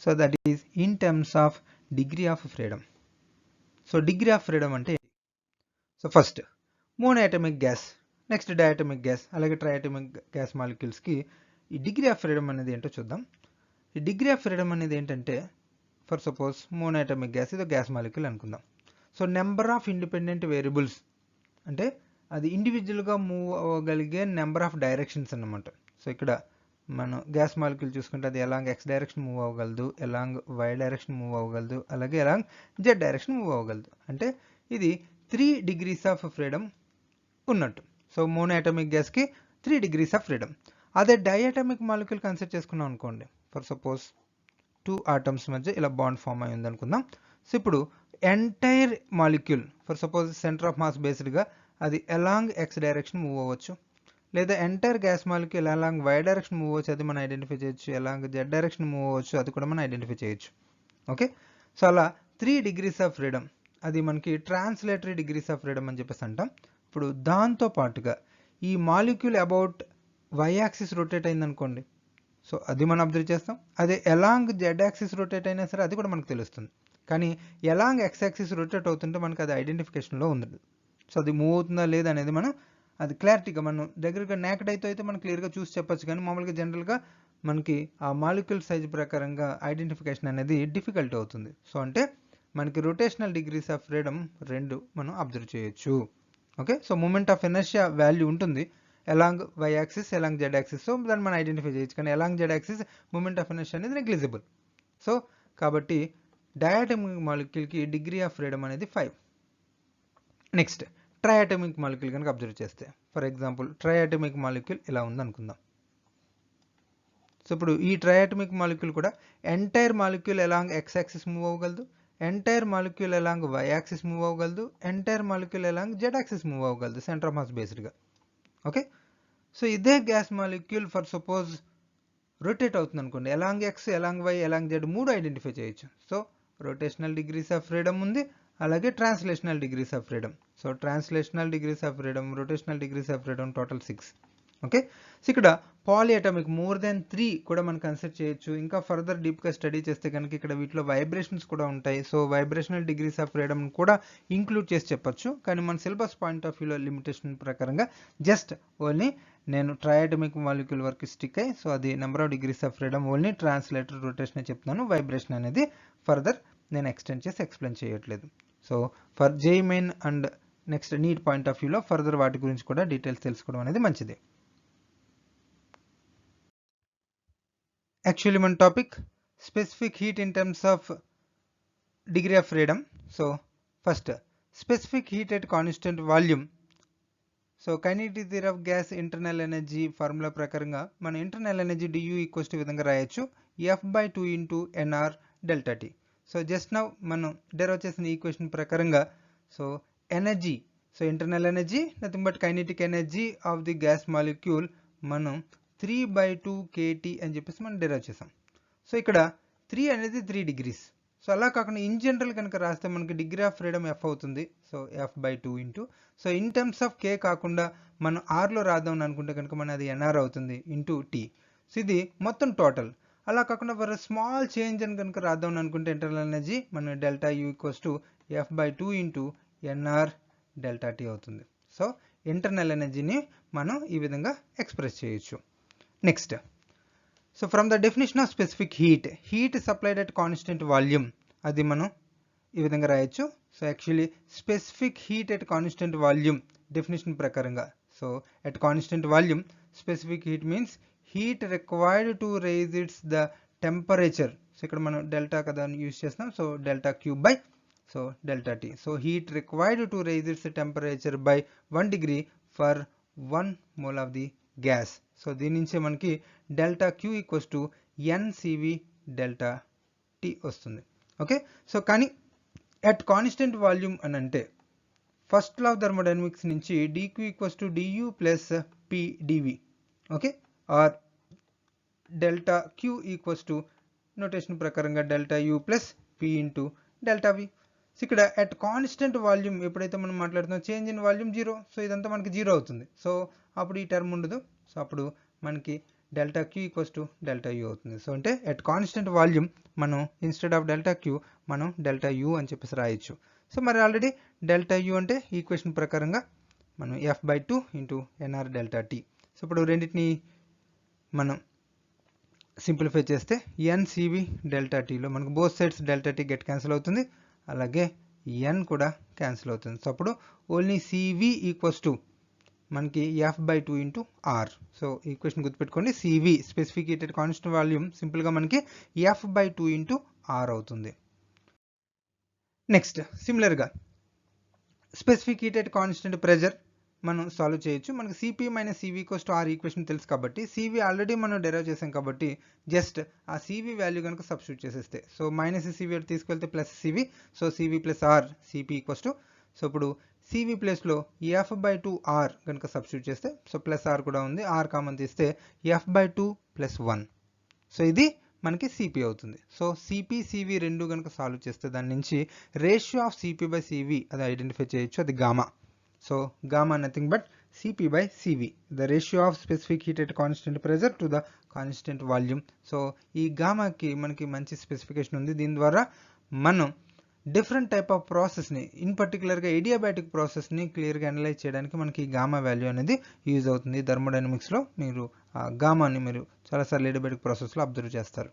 So that is in terms of degree of freedom. So degree of freedom అంటే so first monoatomic gas, next diatomic gas, అలాగే triatomic gas మాలిక్యూల్స్కి ఈ degree of freedom అనేది ఏంటో చూద్దాం. ఈ degree of freedom అనేది ఏంటంటే, for suppose monoatomic gas ఇది గ్యాస్ మాలిక్యూల్ అనుకుందాం. So number of independent variables అంటే అది ఇండివిజువల్గా మూవ్ అవ్వగలిగే నెంబర్ ఆఫ్ డైరెక్షన్స్ అన్నమాట. సో ఇక్కడ మనం గ్యాస్ మాలిక్యూల్ చూసుకుంటే అది ఎలాంగ్ ఎక్స్ డైరెక్షన్ మూవ్ అవ్వగలదు, ఎలాంగ్ వై డైరెక్షన్ మూవ్ అవ్వగలదు, అలాగే ఎలాంగ్ జెడ్ డైరెక్షన్ మూవ్ అవ్వగలదు. అంటే ఇది 3 degrees ఆఫ్ ఫ్రీడమ్ ఉన్నట్టు. సో మోనోయాటమిక్ గ్యాస్కి 3 degrees ఆఫ్ ఫ్రీడమ్. అదే డయాటమిక్ మాలిక్యూల్ కన్సిడర్ చేసుకున్నాం అనుకోండి, ఫర్ సపోజ్ 2 ఆటమ్స్ మధ్య ఇలా బాండ్ ఫామ్ అయి ఉంది అనుకుందాం. సో ఇప్పుడు entire molecule for suppose centre of mass బేస్డ్గా అది ఎలాంగ్ ఎక్స్ డైరెక్షన్ మూవ్ అవ్వచ్చు, లేదా entire gas molecule along y direction move అవ్వచ్చు, అది మనం ఐడెంటిఫై చేయొచ్చు, ఎలాంగ్ జెడ్ డైరెక్షన్ మూవ్ అవ్వచ్చు, అది కూడా మనం ఐడెంటిఫై చేయొచ్చు. ఓకే, సో అలా 3 degrees ఆఫ్ ఫ్రీడమ్, అది మనకి ట్రాన్స్లేటరీ డిగ్రీస్ ఆఫ్ ఫ్రీడమ్ అని చెప్పేసి అంటాం. ఇప్పుడు దాంతో పాటుగా ఈ molecule about Y axis rotate అయింది అనుకోండి, సో అది మనం అబ్జర్వ్ చేస్తాం. అదే ఎలాంగ్ జెడ్ యాక్సిస్ రొటేట్ అయినా సరే అది కూడా మనకు తెలుస్తుంది. కానీ ఎలాంగ్ ఎక్స్ యాక్సిస్ రొటేట్ అవుతుంటే మనకు అది ఐడెంటిఫికేషన్లో ఉండదు. సో అది మూవ్ అవుతుందా లేదా అనేది మనం అది క్లారిటీగా మనం దగ్గరగా నేకెడ్ అయితే మనం క్లియర్గా చూసి చెప్పొచ్చు. కానీ మామూలుగా జనరల్గా మనకి ఆ మాలిక్యూల్ సైజ్ ప్రకారంగా ఐడెంటిఫికేషన్ అనేది డిఫికల్ట్ అవుతుంది. సో అంటే మనకి రొటేషనల్ డిగ్రీస్ ఆఫ్ ఫ్రీడమ్ 2 మనం అబ్జర్వ్ చేయొచ్చు. Okay, so moment of inertia value ఉంటుంది along y axis, along z axis. So దాన్ని మనం ఐడెంటిఫై చేయొచ్చు. కానీ along z axis moment of inertia అనేది నెగ్లిజిబుల్. సో కాబట్టి డయాటమిక్ మాలిక్యూల్కి డిగ్రీ ఆఫ్ ఫ్రీడమ్ అనేది 5. నెక్స్ట్ ట్రయాటమిక్ మాలిక్యూల్ కనుక అబ్జర్వ్ చేస్తే, ఫర్ ఎగ్జాంపుల్ ట్రయాటమిక్ మాలిక్యూల్ ఇలా ఉంది అనుకుందాం. సో ఇప్పుడు ఈ ట్రయాటమిక్ మాలిక్యూల్ కూడా entire molecule along x axis move అవ్వగలదు, entire molecule along y axis move అవ్వగలదు, entire molecule along z axis move అవ్వగలదు సెంటర్ ఆఫ్ మాస్ బేస్డ్గా. ఓకే, సో ఇదే gas molecule for suppose rotate అవుతుంది అనుకోండి, along x, along y, along z 3 identify చేయొచ్చు. So rotational degrees of freedom ఉంది, అలాగే translational degrees of freedom. So translational degrees of freedom, rotational degrees of freedom total 6. Okay, so ఇక్కడ polyatomic more than 3 కూడా మనం consider చేయొచ్చు. ఇంకా further డీప్గా study చేస్తే కనుక ఇక్కడ వీటిలో వైబ్రేషన్స్ కూడా ఉంటాయి. So vibrational degrees of freedom కూడా ఇంక్లూడ్ చేసి చెప్పొచ్చు. కానీ మన సిలబస్ పాయింట్ ఆఫ్ వ్యూలో లిమిటేషన్ ప్రకారంగా జస్ట్ ఓన్లీ నేను ట్రయాటమిక్ మాలిక్యూల్ వరకు స్టిక్ అయ్యి, సో అది number of degrees of freedom only translator rotation చెప్తున్నాను. వైబ్రేషన్ అనేది ఫర్దర్ నేను ఎక్స్టెండ్ చేసి ఎక్స్ప్లెయిన్ చేయట్లేదు. So for JEE main and next neat point of వ్యూలో ఫర్దర్ వాటి గురించి కూడా డీటెయిల్స్ తెలుసుకోవడం అనేది మంచిది. యాక్చువల్లీ మన topic specific heat in terms of degree of freedom. So first specific heat at constant volume. So kinetic theory of gas internal energy formula ప్రకారంగా మన internal energy DU equals to విధంగా రాయొచ్చు, F/2 × NR ΔT. So just now మనం derive చేసిన equation ప్రకారంగా so energy, so internal energy nothing but kinetic energy of the gas molecule మనం 3/2 kT అని చెప్పేసి మనం డెరైవ్ చేసాం. సో ఇక్కడ 3 అనేది 3 degrees. సో అలా కాకుండా ఇన్ జనరల్ కనుక రాస్తే మనకి డిగ్రీ ఆఫ్ ఫ్రీడమ్ F అవుతుంది. So F/2 into, so in terms of K కాకుండా మనం Rలో రాద్దాం అనుకుంటే కనుక మన అది NR అవుతుంది ఇంటూ T. సో ఇది మొత్తం టోటల్. అలా కాకుండా ఫర్ స్మాల్ చేంజ్ అని కనుక రాద్దాం అనుకుంటే ఇంటర్నల్ ఎనర్జీ మన ΔU equals to F/2 into NR ΔT అవుతుంది. సో ఇంటర్నల్ ఎనర్జీని మనం ఈ విధంగా ఎక్స్ప్రెస్ చేయొచ్చు. Next, so from the definition of specific heat supplied at constant volume, అది మనం ఈ విధంగా రాయొచ్చు. So actually specific heat at constant volume definition ప్రకారంగా, so at constant volume specific heat means heat required to raise its the temperature. So ఇక్కడ మనం delta కదా use చేస్తాం. So delta cube by so delta T. So heat required to raise its temperature by 1 degree for 1 mole of the gas. So దీని నుంచే మనకి delta Q equals to n C V delta T వస్తుంది. Okay, so కానీ at constant volume అని అంటే first law of thermodynamics నుంచి dq equals to du plus p dv. Okay, or delta Q equals to notation ప్రకారంగా delta U plus p into delta V. So ఇక్కడ at constant volume ఎప్పుడైతే మనం మాట్లాడుతున్నాం change in volume 0. So ఇదంతా మనకి 0 అవుతుంది. So అప్పుడు ఈ టర్మ్ ఉండదు. సో అప్పుడు మనకి delta Q equals to delta U అవుతుంది. సో అంటే అట్ కాన్స్టెంట్ వాల్యూమ్ మనం ఇన్స్టెడ్ ఆఫ్ డెల్టా క్యూ మనం డెల్టా యూ అని చెప్పేసి రాయొచ్చు. సో మరి ఆల్రెడీ డెల్టా యూ అంటే ఈక్వేషన్ ప్రకారంగా మనం F/2 into NR delta T. So ఇప్పుడు రెండింటిని మనం సింప్లిఫై చేస్తే ఎన్సివి డెల్టా టీలో మనకు both sides delta T get cancel అవుతుంది, అలాగే ఎన్ కూడా క్యాన్సిల్ అవుతుంది. సో అప్పుడు ఓన్లీ సివి ఈక్వల్స్ టు మనకి F/2 into R. So equation గుర్తుపెట్టుకోండి, C V specific heated constant volume సింపుల్గా మనకి F/2 ఇంటూ ఆర్ అవుతుంది. నెక్స్ట్ సిమిలర్గా స్పెసిఫిక్ హీటెడ్ కాన్స్టెంట్ ప్రెజర్ మనం సాల్వ్ చేయొచ్చు. మనకి C P minus C V equals to R equation తెలుసు కాబట్టి సివి ఆల్రెడీ మనం డెరైవ్ చేసాం కాబట్టి జస్ట్ ఆ సివి వాల్యూ కనుక సబ్స్టిట్యూట్ చేసేస్తే, సో మైనస్ సివి తీసుకెళ్తే plus CV, so CV plus R CP equals to, so ఇప్పుడు సివి ప్లేస్లో F/2 ఆర్ కనుక సబ్స్టిట్యూట్ చేస్తే, సో ప్లస్ ఆర్ కూడా ఉంది, ఆర్ కామన్ తీస్తే F/2 ప్లస్ 1. సో ఇది మనకి సిపి అవుతుంది. సో సిపి సివి రెండు కనుక సాల్వ్ చేస్తే దాని నుంచి ratio of CP by CV అది ఐడెంటిఫై చేయొచ్చు, అది gamma. So gamma nothing but CP by CV, the ratio of specific heated constant pressure to the constant volume. So ఈ గామాకి మనకి మంచి స్పెసిఫికేషన్ ఉంది. దీని ద్వారా మనం డిఫరెంట్ టైప్ ఆఫ్ ప్రాసెస్ని, ఇన్ పర్టికులర్గా ఏడియాబాటిక్ ప్రాసెస్ని క్లియర్గా అనలైజ్ చేయడానికి మనకి గామా వాల్యూ అనేది యూజ్ అవుతుంది. థర్మోడైనమిక్స్లో మీరు ఆ గామాని మీరు చాలాసార్లు ఏడియాబాటిక్ ప్రాసెస్లో అబ్జర్వ్ చేస్తారు.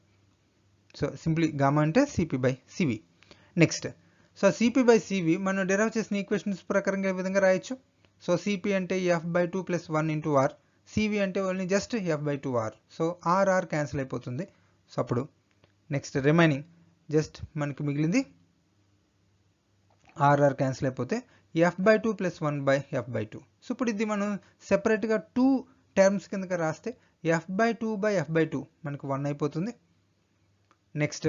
సో సింప్లీ గామా అంటే C P by C V. Next so C P by C V మనం డెరైవ్ చేసిన ఈక్వేషన్స్ ప్రకారంగా ఈ విధంగా రాయొచ్చు. సో సిపి అంటే F/2 plus 1 into R, C V అంటే only just F/2 R. So R cancel అయిపోతుంది. సో అప్పుడు నెక్స్ట్ రిమైనింగ్ జస్ట్ మనకి మిగిలింది ఆర్ క్యాన్సిల్ అయిపోతే F/2 plus 1 by F/2. So ఇప్పుడు ఇది మనం సెపరేట్గా 2 టర్మ్స్ కిందకి రాస్తే F/2 బై F/2 మనకు 1 అయిపోతుంది. Next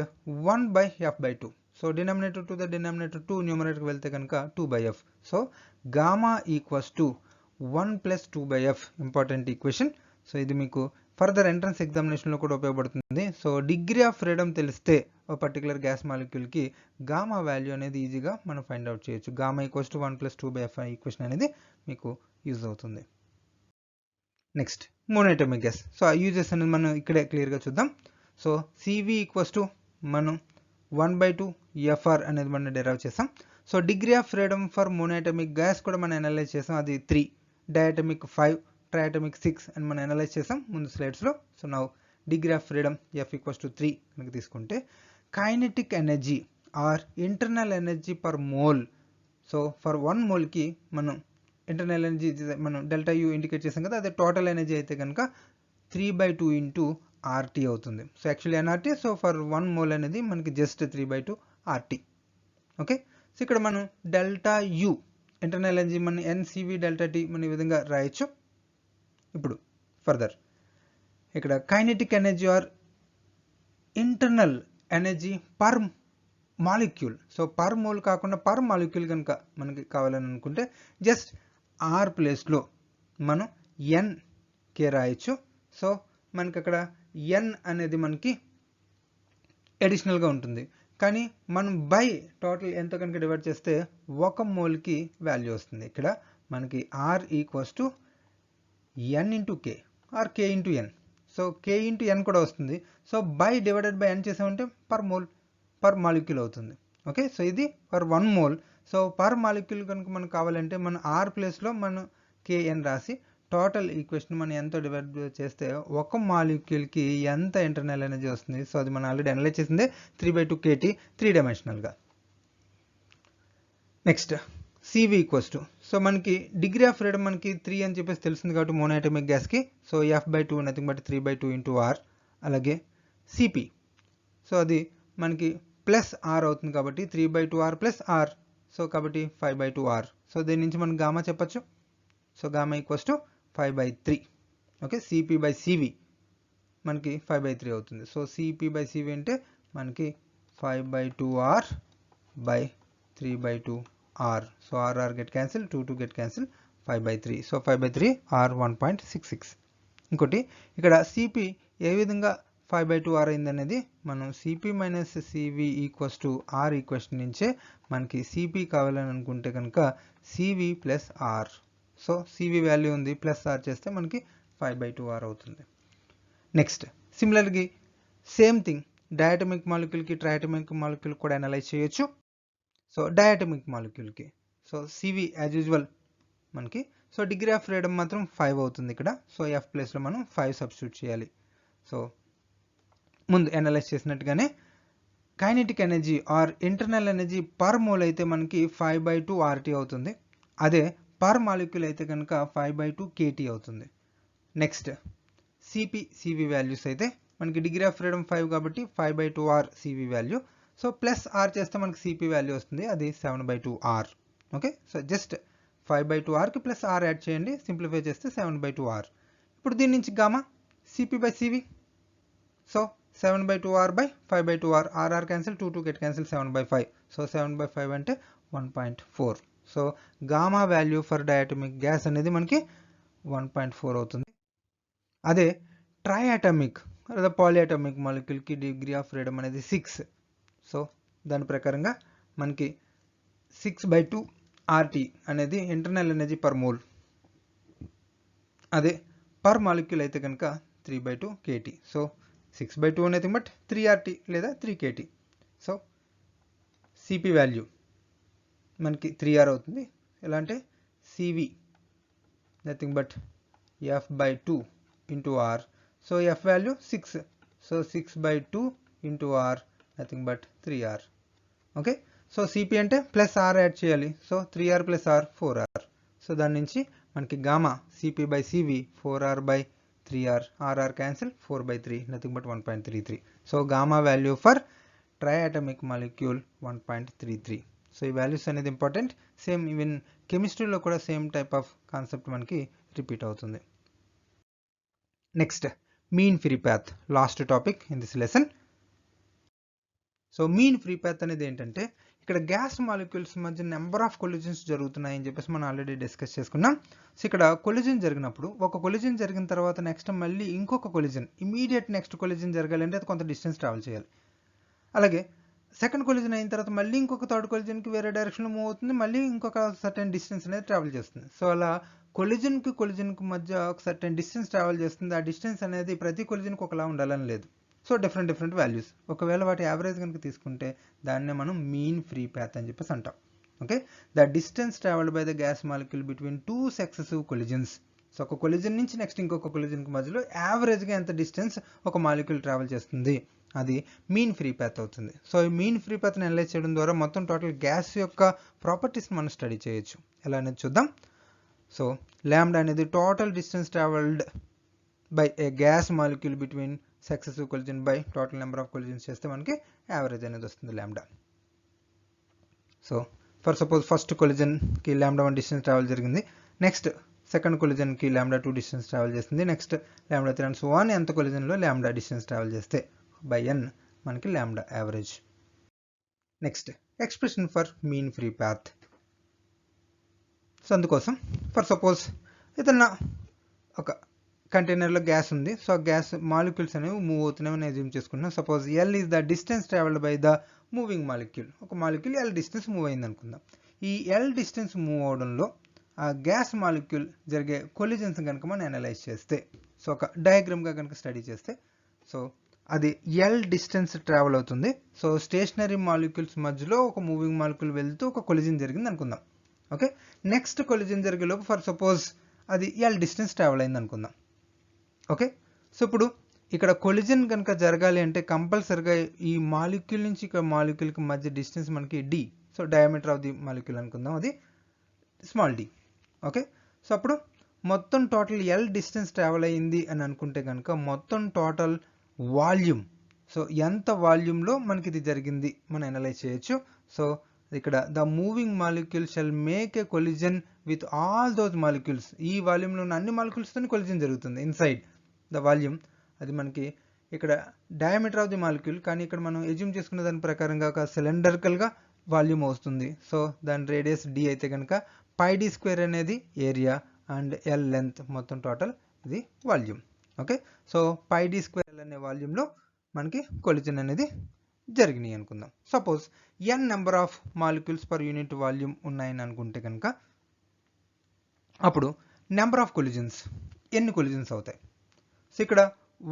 1 by F/2. So denominator to the denominator 2 న్యూమరేటర్కి వెళ్తే కనుక 2 by F. So gamma equals to 1 plus 2 by F, important equation. So ఇది మీకు ఫర్దర్ ఎంట్రన్స్ ఎగ్జామినేషన్లో కూడా ఉపయోగపడుతుంది. సో డిగ్రీ ఆఫ్ ఫ్రీడమ్ తెలిస్తే ఒక పర్టికులర్ గ్యాస్ మాలిక్యూల్కి గామా వాల్యూ అనేది ఈజీగా మనం ఫైండ్ అవుట్ చేయొచ్చు. Gamma equals to 1 plus 2 by F equation అనేది మీకు యూజ్ అవుతుంది. Next monatomic gas. సో ఆ యూజెస్ అనేది మనం ఇక్కడే క్లియర్గా చూద్దాం. సో సివి ఈక్వల్స్ టు మనం 1/2 ఎఫ్ఆర్ అనేది మనం డెరైవ్ చేసాం. So degree of freedom for monatomic gas కూడా మనం అనలైజ్ చేసాం, అది 3, డయాటమిక్ 5, ట్రయాటమిక్ 6 అని మనం అనలైజ్ చేసాం ముందు స్లైడ్స్లో. So now degree of freedom F equals to 3 కనుక తీసుకుంటే kinetic energy or internal energy per mole. So for 1 మోల్కి మనం ఇంటర్నల్ ఎనర్జీ మనం డెల్టా యూ ఇండికేట్ చేసాం కదా, అదే టోటల్ ఎనర్జీ అయితే కనుక 3/2 ఇంటూ ఆర్టీ అవుతుంది. So actually n R T, so for 1 mole అనేది మనకి జస్ట్ 3/2 ఆర్టీ. ఓకే, సో ఇక్కడ మనం డెల్టా యూ ఇంటర్నల్ ఎనర్జీ మన ఎన్సివి డెల్టా టీ మన ఈ విధంగా రాయొచ్చు. ఇప్పుడు ఫర్దర్ ఇక్కడ kinetic energy or internal energy per molecule. So per mole కాకుండా పర్ మాలిక్యూల్ కనుక మనకి కావాలని అనుకుంటే జస్ట్ ఆర్ ప్లేస్లో మనం ఎన్కే రాయొచ్చు. సో మనకి అక్కడ ఎన్ అనేది మనకి అడిషనల్గా ఉంటుంది, కానీ మనం బై టోటల్ ఎంత కనుక డివైడ్ చేస్తే 1 మోల్కి వాల్యూ వస్తుంది. ఇక్కడ మనకి R equals to N into K or K into N. So K into N కూడా వస్తుంది. So by divided by N చేసామంటే పర్ మోల్ పర్ మాలిక్యూల్ అవుతుంది. ఓకే, సో ఇది per 1 mole. So per molecule కనుక మనకు కావాలంటే మనం ఆర్ ప్లేస్లో మనం కేఎన్ రాసి టోటల్ ఈక్వేషన్ మనం ఎంతో డివైడ్ చేస్తే 1 మాలిక్యూల్కి ఎంత ఇంటర్నల్ ఎనర్జీ వస్తుంది. సో అది మనం ఆల్రెడీ అనలైజ్ చేసిందే 3/2 KT 3 డైమెన్షనల్గా. Next C V equals to, so మనకి డిగ్రీ ఆఫ్ ఫ్రీడమ్ మనకి 3 అని చెప్పేసి తెలిసింది కాబట్టి మోనోటోమిక్ గ్యాస్కి, so F/2 nothing but 3/2 into R. అలాగే సిపి, సో అది మనకి ప్లస్ ఆర్ అవుతుంది కాబట్టి 3/2 ఆర్ ప్లస్ ఆర్, సో కాబట్టి 5/2 ఆర్. సో దీని నుంచి మనం గామా చెప్పచ్చు. So gamma equals to 5/3. Okay, CP by CV మనకి 5/3 అవుతుంది. సో సిపి బై సివి అంటే మనకి 5/2 R by 3/2 R. So R get cancel, 2 get cancel, 5/3. So 5/3 or 1.66. ఇంకోటి ఇక్కడ సిపి ఏ విధంగా 5/2 ఆర్ అయింది అనేది మనం C P minus C V equals to R equation నుంచే మనకి సిపి కావాలని అనుకుంటే కనుక C V plus R. So C V value ఉంది, ప్లస్ ఆర్ చేస్తే మనకి 5/2 ఆర్ అవుతుంది. నెక్స్ట్ సిమిలర్గా సేమ్ థింగ్ డయాటమిక్ మాలిక్యూల్కి ట్రయాటమిక్ మాలిక్యూల్ కూడా అనలైజ్ చేయొచ్చు. సో డయాటమిక్ మాలిక్యూల్కి. సో సివి యాజ్ యూజువల్ మనకి. సో డిగ్రీ ఆఫ్ ఫ్రీడమ్ మాత్రం 5 అవుతుంది ఇక్కడ. సో ఎఫ్ ప్లేస్లో మనం 5 సబ్స్టిట్యూట్ చేయాలి. సో ముందు అనలైజ్ చేసినట్టుగానే kinetic energy or internal energy per mole అయితే మనకి 5/2 RT అవుతుంది. అదే పర్ మాలిక్యూల్ అయితే కనుక 5/2 KT అవుతుంది. నెక్స్ట్ సివి వాల్యూస్ అయితే మనకి డిగ్రీ ఆఫ్ ఫ్రీడమ్ 5 కాబట్టి 5/2 R C V value. So plus R చేస్తే మనకి సిపి వాల్యూ వస్తుంది, అది 7/2 R. ఓకే, సో జస్ట్ 5/2 Rకి ప్లస్ ఆర్ యాడ్ చేయండి, సింప్లిఫై చేస్తే 7/2 R. ఇప్పుడు దీని నుంచి గామా సిపి/సివి. So 7/2 R by 5/2 R. R క్యాన్సిల్, 2 get cancel, 7/5. సో 7/5 అంటే 1.4. So gamma value for diatomic gas అనేది మనకి 1.4 అవుతుంది. అదే ట్రైయాటమిక్ లేదా పాలియాటమిక్ మాలిక్యూల్కి డిగ్రీ ఆఫ్ ఫ్రీడమ్ అనేది 6. సో దాని ప్రకారంగా మనకి 6/2 RT అనేది ఇంటర్నల్ ఎనర్జీ పర్ మోల్. అదే పర్ మాలిక్యూల్ అయితే కనుక 3/2 KT. సో 6/2 అనేది బట్ 3 RT లేదా 3 KT. సో సిపి వాల్యూ మనకి 3 R అవుతుంది. ఎలా అంటే C V nothing but F/2 into R. So F value 6. So 6/2 into R nothing but 3 R. Okay, so C P అంటే ప్లస్ ఆర్ యాడ్ చేయాలి. So 3R plus R 4R. So దాని నుంచి మనకి gamma సిపి/సివి 4R/3R. RR క్యాన్సిల్, 4/3 nothing but 1.33. So gamma value for triatomic molecule 1.33. So ఈ values అనేది important. Same even కెమిస్ట్రీలో కూడా సేమ్ టైప్ ఆఫ్ కాన్సెప్ట్ మనకి రిపీట్ అవుతుంది. Next mean free path, last topic in this lesson. So mean free path అనేది ఏంటంటే ఇక్కడ gas molecules మధ్య నెంబర్ ఆఫ్ కొలిజన్స్ జరుగుతున్నాయని చెప్పేసి మనం ఆల్రెడీ డిస్కస్ చేసుకున్నాం. సో ఇక్కడ కొలిజన్ జరిగినప్పుడు ఒక కొలిజన్ జరిగిన తర్వాత నెక్స్ట్ మళ్ళీ ఇంకొక కొలిజన్, ఇమీడియట్ నెక్స్ట్ కొలిజన్ జరగాలంటే అది కొంత డిస్టెన్స్ ట్రావెల్ చేయాలి. అలాగే సెకండ్ కొలిజన్ అయిన తర్వాత మళ్ళీ ఇంకొక థర్డ్ కొలిజన్కి వేరే డైరెక్షన్లో మూవ్ అవుతుంది, మళ్ళీ ఇంకొక సర్టెన్ డిస్టెన్స్ అనేది ట్రావెల్ చేస్తుంది. సో అలా కొలిజన్కి మధ్య ఒక సర్టెన్ డిస్టెన్స్ ట్రావెల్ చేస్తుంది. ఆ డిస్టెన్స్ అనేది ప్రతి కొలిజన్కి ఒకలా ఉండాలని లేదు. So different values. ఒకవేళ వాటి యావరేజ్ కనుక తీసుకుంటే దాన్నే మనం మీన్ ఫ్రీ పాత్ అని చెప్పేసి అంటాం. Okay, the distance travelled by the gas molecule between 2 successive collisions. So ఒక కొలిజన్ నుంచి నెక్స్ట్ ఇంకొక కొలిజన్కి మధ్యలో యావరేజ్గా ఎంత డిస్టెన్స్ ఒక మాలిక్యూల్ ట్రావెల్ చేస్తుంది, అది మీన్ ఫ్రీ పాత్ అవుతుంది. సో ఈ మీన్ ఫ్రీ పాత్ని అనలైజ్ చేయడం ద్వారా మొత్తం టోటల్ గ్యాస్ యొక్క ప్రాపర్టీస్ని మనం స్టడీ చేయొచ్చు. ఎలా అనేది చూద్దాం. సో లాంబ్డా అనేది total distance travelled by a gas molecule between successive collision by total number of collisions చేస్తే మనకి యావరేజ్ అనేది వస్తుంది lambda. So for suppose first కొలిజన్కి λ1 డిస్టెన్స్ ట్రావెల్ జరిగింది, నెక్స్ట్ సెకండ్ కొలిజన్కి λ2 డిస్టెన్స్ ట్రావెల్ చేస్తుంది, నెక్స్ట్ λ3 అండ్ సో ఆన్. ఎంత కొలిజన్లో λ డిస్టెన్స్ ట్రావెల్ చేస్తే బై n మనకి lambda average. Next expression for mean free path. So అందుకోసం ఫర్ సపోజ్ ఏదన్నా ఒక కంటైనర్లో గ్యాస్ ఉంది. సో గ్యాస్ మాలిక్యూల్స్ అనేవి మూవ్ అవుతున్నాయని అజ్యూమ్ చేసుకుంటున్నాం. Suppose L is the distance travelled by the moving molecule. ఒక మాలిక్యూల్ L డిస్టెన్స్ మూవ్ అయింది అనుకుందాం. ఈ L డిస్టెన్స్ మూవ్ అవడంలో ఆ గ్యాస్ మాలిక్యూల్ జరిగే కొలిజన్స్ కనుక మనం అనలైజ్ చేస్తే, సో ఒక డయాగ్రామ్గా కనుక స్టడీ చేస్తే, సో అది L డిస్టెన్స్ ట్రావెల్ అవుతుంది. సో స్టేషనరీ మాలిక్యూల్స్ మధ్యలో ఒక మూవింగ్ మాలిక్యూల్ వెళ్తూ ఒక కొలిజన్ జరిగింది అనుకుందాం. ఓకే, నెక్స్ట్ కొలిజన్ జరిగేలోపు ఫర్ సపోజ్ అది L డిస్టెన్స్ ట్రావెల్ అయింది అనుకుందాం. ఓకే, సో ఇప్పుడు ఇక్కడ కొలిజన్ కనుక జరగాలి అంటే కంపల్సరిగా ఈ మాలిక్యూల్ నుంచి ఇక్కడ మాలిక్యూల్కి మధ్య డిస్టెన్స్ మనకి d. So diameter of the molecule అనుకుందాం, అది స్మాల్ d. ఓకే, సో అప్పుడు మొత్తం టోటల్ L డిస్టెన్స్ ట్రావెల్ అయ్యింది అని అనుకుంటే కనుక మొత్తం టోటల్ వాల్యూమ్, సో ఎంత వాల్యూమ్లో మనకి ఇది జరిగింది మనం అనలైజ్ చేయొచ్చు. సో ఇక్కడ the moving molecule shell make a collision with all those molecules. ఈ వాల్యూమ్లో ఉన్న అన్ని మాలిక్యూల్స్తో కొలిజన్ జరుగుతుంది ఇన్సైడ్ ద వాల్యూమ్. అది మనకి ఇక్కడ డయామీటర్ ఆఫ్ ది మాలిక్యూల్, కానీ ఇక్కడ మనం ఎజ్యూమ్ చేసుకున్న దాని ప్రకారంగా ఒక సిలిండరికల్గా వాల్యూమ్ వస్తుంది. సో దాని రేడియస్ d అయితే కనుక πd² అనేది ఏరియా అండ్ L లెంత్, మొత్తం టోటల్ ఇది వాల్యూమ్. ఓకే, సో πd² అనే వాల్యూమ్లో మనకి కొలిజన్ అనేది జరిగినాయి అనుకుందాం. Suppose n number of molecules per unit volume ఉన్నాయని అనుకుంటే కనుక అప్పుడు నెంబర్ ఆఫ్ కొలిజన్స్, ఎన్ని కొలిజన్స్ అవుతాయి. సో ఇక్కడ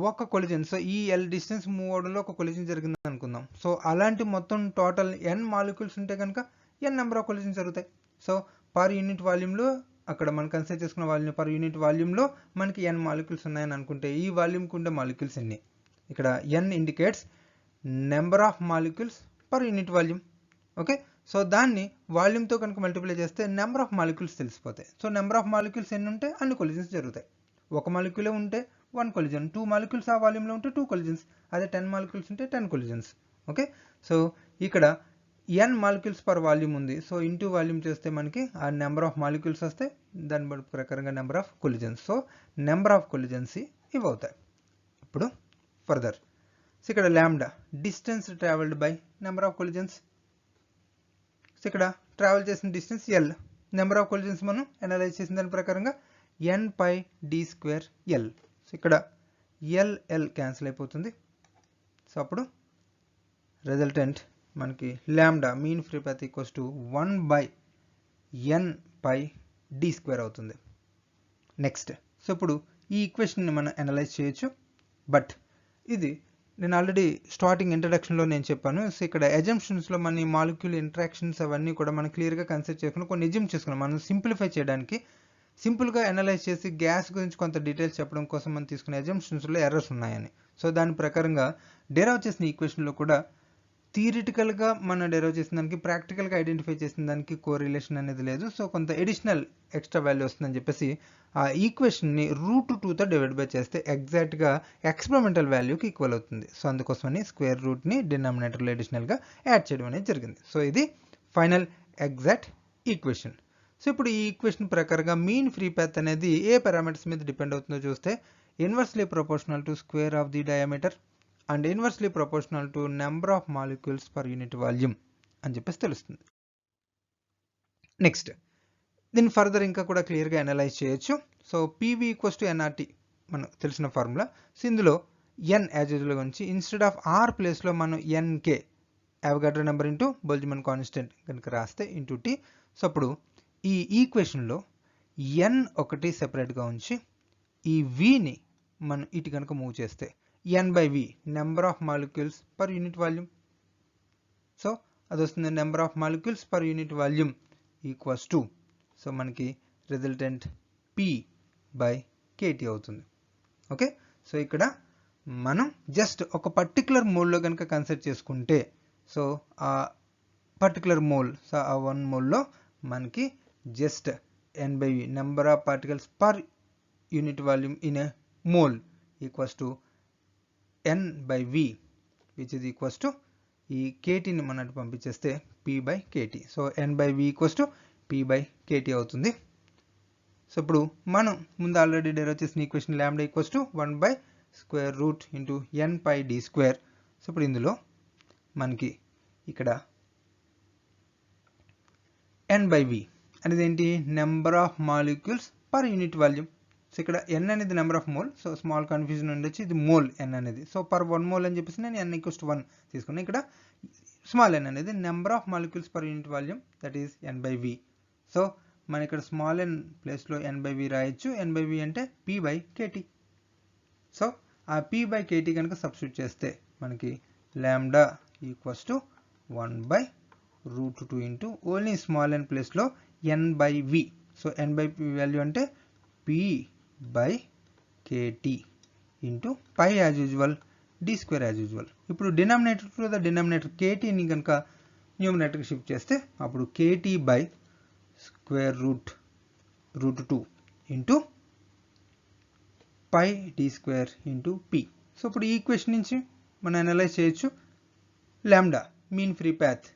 ఒక కొలిజన్, సో ఈ L డిస్టెన్స్ మూవ్ అవడంలో ఒక కొలిజన్ జరిగింది అనుకుందాం. సో అలాంటి మొత్తం టోటల్ n మాలిక్యూల్స్ ఉంటే కనుక n నెంబర్ ఆఫ్ కొలిజన్స్ జరుగుతాయి. సో పర్ యూనిట్ వాల్యూమ్లో అక్కడ మనం కన్సిడర్ చేసుకున్న వాల్యూమ్ పర్ యూనిట్ వాల్యూమ్లో మనకి n మాలిక్యూల్స్ ఉన్నాయని అనుకుంటే ఈ వాల్యూమ్కి ఉండే మాలిక్యూల్స్ ఎన్ని? ఇక్కడ n indicates number of molecules per unit volume. Okay, so దాన్ని వాల్యూమ్తో కనుక మల్టిప్లై చేస్తే నెంబర్ ఆఫ్ మాలిక్యూల్స్ తెలిసిపోతాయి. సో నెంబర్ ఆఫ్ మాలిక్యూల్స్ ఎన్ని ఉంటే అన్ని కొలిజన్స్ జరుగుతాయి. ఒక మాలిక్యూలే ఉంటే 1 కొలిజన్, 2 మాలిక్యూల్స్ ఆ వాల్యూమ్లో ఉంటే 2 కొలిజన్స్, అదే 10 మాలిక్యూల్స్ ఉంటే 10 కొలిజన్స్. ఓకే, సో ఇక్కడ n మాలిక్యూల్స్ పర్ వాల్యూమ్ ఉంది. సో ఇంటూ వాల్యూమ్ చేస్తే మనకి ఆ నెంబర్ ఆఫ్ మాలిక్యూల్స్ వస్తాయి, దాని ప్రకారంగా number of collisions. So number of collisions ఇవి అవుతాయి. ఇప్పుడు ఫర్దర్ సో ఇక్కడ lambda distance travelled by number of collisions. So ఇక్కడ ట్రావెల్ చేసిన distance L, number of collisions మనం అనలైజ్ చేసిన దాని ప్రకారంగా n pi d square L. So ఇక్కడ ఎల్ క్యాన్సిల్ అయిపోతుంది. సో అప్పుడు రిజల్టెంట్ మనకి lambda mean free path equals to 1 by n pi d square అవుతుంది. నెక్స్ట్ సో ఇప్పుడు ఈ ఈక్వేషన్ని మనం అనలైజ్ చేయొచ్చు. బట్ ఇది నేను ఆల్రెడీ స్టార్టింగ్ ఇంట్రడక్షన్లో నేను చెప్పాను. సో ఇక్కడ అజంప్షన్స్లో మన మాలిక్యూల్ ఇంట్రాక్షన్స్ అవన్నీ కూడా మనం క్లియర్గా కన్సిడర్ చేసుకుని కొన్ని ఎజ్యూమ్ చేసుకున్నాం. మనం సింప్లిఫై చేయడానికి సింపుల్గా అనలైజ్ చేసి గ్యాస్ గురించి కొంత డీటెయిల్స్ చెప్పడం కోసం మనం తీసుకునే అజంప్షన్స్లో ఎర్రర్స్ ఉన్నాయని. సో దాని ప్రకారంగా డెరైవ్ చేసిన ఈక్వేషన్లో కూడా థియరిటికల్గా మనం డెరైవ్ చేసిన దానికి ప్రాక్టికల్గా ఐడెంటిఫై చేసిన దానికి కోరిలేషన్ అనేది లేదు. సో కొంత ఎడిషనల్ ఎక్స్ట్రా వాల్యూ వస్తుందని చెప్పేసి ఆ ఈక్వేషన్ని √2తో డివైడ్ బై చేస్తే ఎగ్జాక్ట్గా ఎక్స్పెరిమెంటల్ వాల్యూకి ఈక్వల్ అవుతుంది. సో అందుకోసమని స్క్వేర్ రూట్ని డినామినేటర్లో అడిషనల్గా యాడ్ చేయడం అనేది జరిగింది. సో ఇది ఫైనల్ ఎగ్జాక్ట్ ఈక్వేషన్. సో ఇప్పుడు ఈ ఈక్వేషన్ ప్రకారంగా మీన్ ఫ్రీ పాత్ అనేది ఏ పారామీటర్స్ మీద డిపెండ్ అవుతుందో చూస్తే inversely proportional to square of the diameter and inversely proportional to number of molecules per unit volume అని చెప్పేసి తెలుస్తుంది. నెక్స్ట్ దీన్ని ఫర్దర్ ఇంకా కూడా క్లియర్గా అనలైజ్ చేయొచ్చు. So PV equals to NRT మనకు తెలిసిన ఫార్ములా. సో ఇందులో n యాజ్ యూజువల్గా ఉంచి ఇన్స్టెడ్ ఆఫ్ R ప్లేస్లో మనం NK Avogadro number into Boltzmann constant కనుక రాస్తే ఇంటూ T. సో అప్పుడు ఈ ఈక్వేషన్లో n ఒకటి సెపరేట్గా ఉంచి ఈ Vని మనం ఇటు కనుక మూవ్ చేస్తే n by V number of molecules per unit volume. So అది వస్తుంది number of molecules per unit volume equals to so మనకి రిజల్టెంట్ P బై KT అవుతుంది. ఓకే, సో ఇక్కడ మనం జస్ట్ ఒక పర్టికులర్ మోల్లో కనుక కన్సిడర్ చేసుకుంటే సో ఆ పర్టికులర్ మోల్ సో ఆ 1 మోల్లో మనకి just n by V number of particles per unit volume in a mole equals to n by V which is equals to ఈ KTని మనం పంపించేస్తే P by KT. So n by V equals to P by KT అవుతుంది. So ఇప్పుడు మనం ముందు already derive చేసిన equation lambda equals to 1 by square root into n pi d square. So ఇప్పుడు ఇందులో మనకి ఇక్కడ n బై V అనేది ఏంటి? Number of molecules per unit volume. So ఇక్కడ n అనేది number of mole. So small confusion ఉండొచ్చు, ఇది మోల్ n అనేది. సో పర్ 1 మోల్ అని చెప్పేసి నేను n ఈక్వల్స్ టు 1 తీసుకున్నాను. ఇక్కడ స్మాల్ n అనేది number of molecules per unit volume, that is n by V. So మన ఇక్కడ స్మాల్ n ప్లేస్లో n బై V రాయొచ్చు. n బై V అంటే P బై KT. సో ఆ P బై KT కనుక సబ్స్టిట్యూట్ చేస్తే మనకి lambda equals to 1 by √2 into only small n ప్లేస్లో n by V. So n by P value అంటే P by KT into pi as usual d square as usual. ఇప్పుడు denominator to the denominator KTని కనుక న్యూమినేటర్కి shift చేస్తే అప్పుడు KT by square root √2 into pi d square into P. So ఇప్పుడు ఈ equation నుంచి మనం అనలైజ్ చేయొచ్చు. Lambda mean free path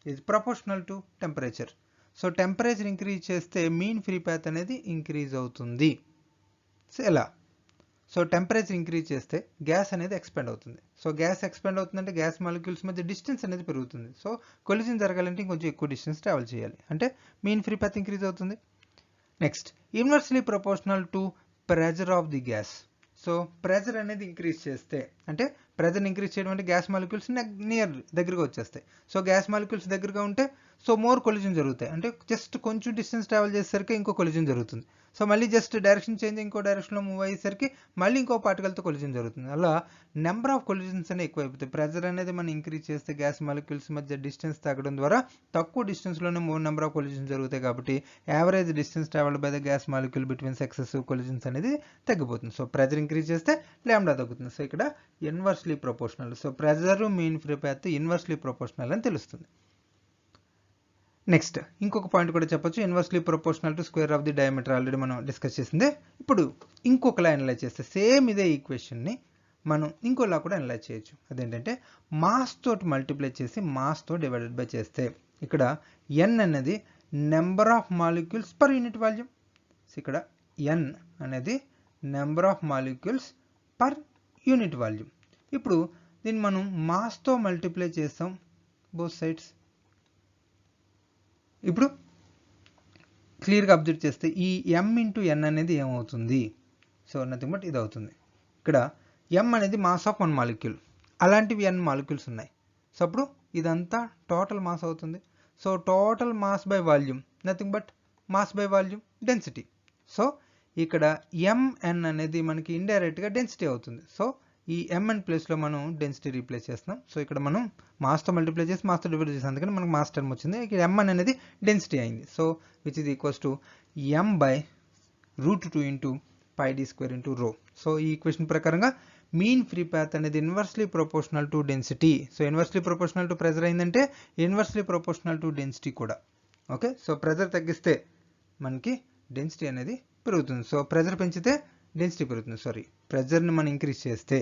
is proportional to temperature. So temperature increase చేస్తే మీన్ ఫ్రీ పాత్ అనేది ఇంక్రీజ్ అవుతుంది. సో ఎలా? సో టెంపరేచర్ ఇంక్రీజ్ చేస్తే గ్యాస్ అనేది ఎక్స్పాండ్ అవుతుంది. సో గ్యాస్ ఎక్స్పాండ్ అవుతుందంటే గ్యాస్ మాలిక్యూల్స్ మధ్య డిస్టెన్స్ అనేది పెరుగుతుంది. సో కొలిజన్ జరగాలంటే ఇంకొంచెం ఎక్కువ డిస్టెన్స్ ట్రావెల్ చేయాలి, అంటే మీన్ ఫ్రీ పాత్ ఇంక్రీజ్ అవుతుంది. Next inversely proportional to pressure of the gas. So pressure అనేది ఇంక్రీజ్ చేస్తే అంటే ప్రెజర్ ఇంక్రీజ్ చేయడం అంటే గ్యాస్ మాలిక్యూల్స్ నియర్ దగ్గరగా వచ్చేస్తాయి. సో గ్యాస్ మాలిక్యూల్స్ దగ్గరగా ఉంటే సో మోర్ కొలిజన్ జరుగుతాయి. అంటే జస్ట్ కొంచెం డిస్టెన్స్ ట్రావెల్ చేసేసరికి ఇంకో కొలిజన్ జరుగుతుంది. సో మళ్ళీ జస్ట్ డైరెక్షన్ చేంజ్ ఇంకో డైరెక్షన్లో మూవ్ అయ్యేసరికి మళ్ళీ ఇంకో పార్టికల్తో కొలిజన్ జరుగుతుంది. అలా నెంబర్ ఆఫ్ కొలిజన్స్ అనేవి ఎక్కువైపోతాయి. ప్రెజర్ అనేది మనం ఇంక్రీజ్ చేస్తే గ్యాస్ మాలిక్యూల్స్ మధ్య డిస్టెన్స్ తగ్గడం ద్వారా తక్కువ డిస్టెన్స్లోనే మోర్ నెంబర్ ఆఫ్ కొలిజన్స్ జరుగుతాయి. కాబట్టి average distance travelled by the gas molecule between successive collisions అనేది తగ్గిపోతుంది. సో ప్రెజర్ ఇంక్రీజ్ చేస్తే లాంబ్డా తగ్గుతుంది. సో ఇక్కడ inversely proportional. So pressure mean free path inversely proportional అని తెలుస్తుంది. నెక్స్ట్ ఇంకొక పాయింట్ కూడా చెప్పొచ్చు, inversely proportional to square of the diameter. Already మనం డిస్కస్ చేసిందే. ఇప్పుడు ఇంకొకలా అనలైజ్ చేస్తే సేమ్ ఇదే ఈక్వేషన్ని మనం ఇంకోలా కూడా అనలైజ్ చేయొచ్చు. అదేంటంటే మాస్ తోటి మల్టిప్లై చేసి మాస్తో డివైడెడ్ బై చేస్తే ఇక్కడ n అనేది number of molecules per unit volume. So ఇక్కడ n అనేది number of molecules per unit volume. ఇప్పుడు దీన్ని మనం మాస్తో మల్టిప్లై చేస్తాం బోత్ సైడ్స్. ఇప్పుడు క్లియర్గా అబ్జర్వ్ చేస్తే ఈ m ఇంటూ n అనేది ఏమవుతుంది? సో నథింగ్ బట్ ఇది అవుతుంది. ఇక్కడ m అనేది మాస్ ఆఫ్ 1 మాలిక్యూల్, అలాంటివి n మాలిక్యూల్స్ ఉన్నాయి. సో అప్పుడు ఇదంతా టోటల్ మాస్ అవుతుంది. So total mass by volume nothing but mass by volume density. So ఇక్కడ mn అనేది మనకి ఇండైరెక్ట్గా డెన్సిటీ అవుతుంది. సో ఈ mn ప్లేస్లో మనం డెన్సిటీ రీప్లేస్ చేస్తున్నాం. సో ఇక్కడ మనం మాస్తో మల్టిప్లై చేసి మాస్తో డివైడ్ చేస్తాం, అందుకని మనకు మాస్ టర్మ్ వచ్చింది. ఇక్కడ mn అనేది డెన్సిటీ అయింది. So which is equals to m by √2 into pi d square into rho. So ఈ ఈక్వేషన్ ప్రకారంగా మీన్ ఫ్రీ పాత్ అనేది inversely proportional to density. So inversely proportional to pressure అయిందంటే inversely proportional to density కూడా. Okay, so pressure తగ్గిస్తే మనకి density అనేది పెరుగుతుంది. So pressure పెంచితే డెన్సిటీ పెరుగుతుంది. సారీ, ప్రెజర్ని మనం ఇంక్రీజ్ చేస్తే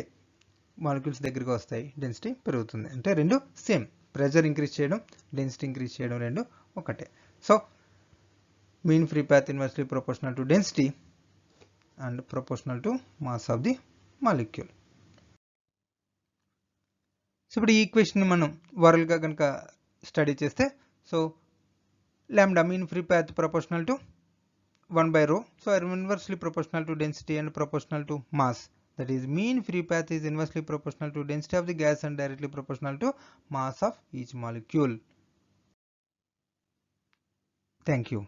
మాలిక్యూల్స్ దగ్గరగా వస్తాయి, డెన్సిటీ పెరుగుతుంది. అంటే రెండు సేమ్, ప్రెజర్ ఇంక్రీజ్ చేయడం డెన్సిటీ ఇంక్రీజ్ చేయడం రెండు ఒకటే. So mean free path inversely proportional to density and proportional to mass of the molecule. So ఇప్పుడు ఈ ఈక్వేషన్ మనం వరల్గా కనుక స్టడీ చేస్తే so lambda mean free path proportional to 1 by rho. So inversely proportional to density and proportional to mass. That is mean free path is inversely proportional to density of the gas and directly proportional to mass of each molecule. Thank you.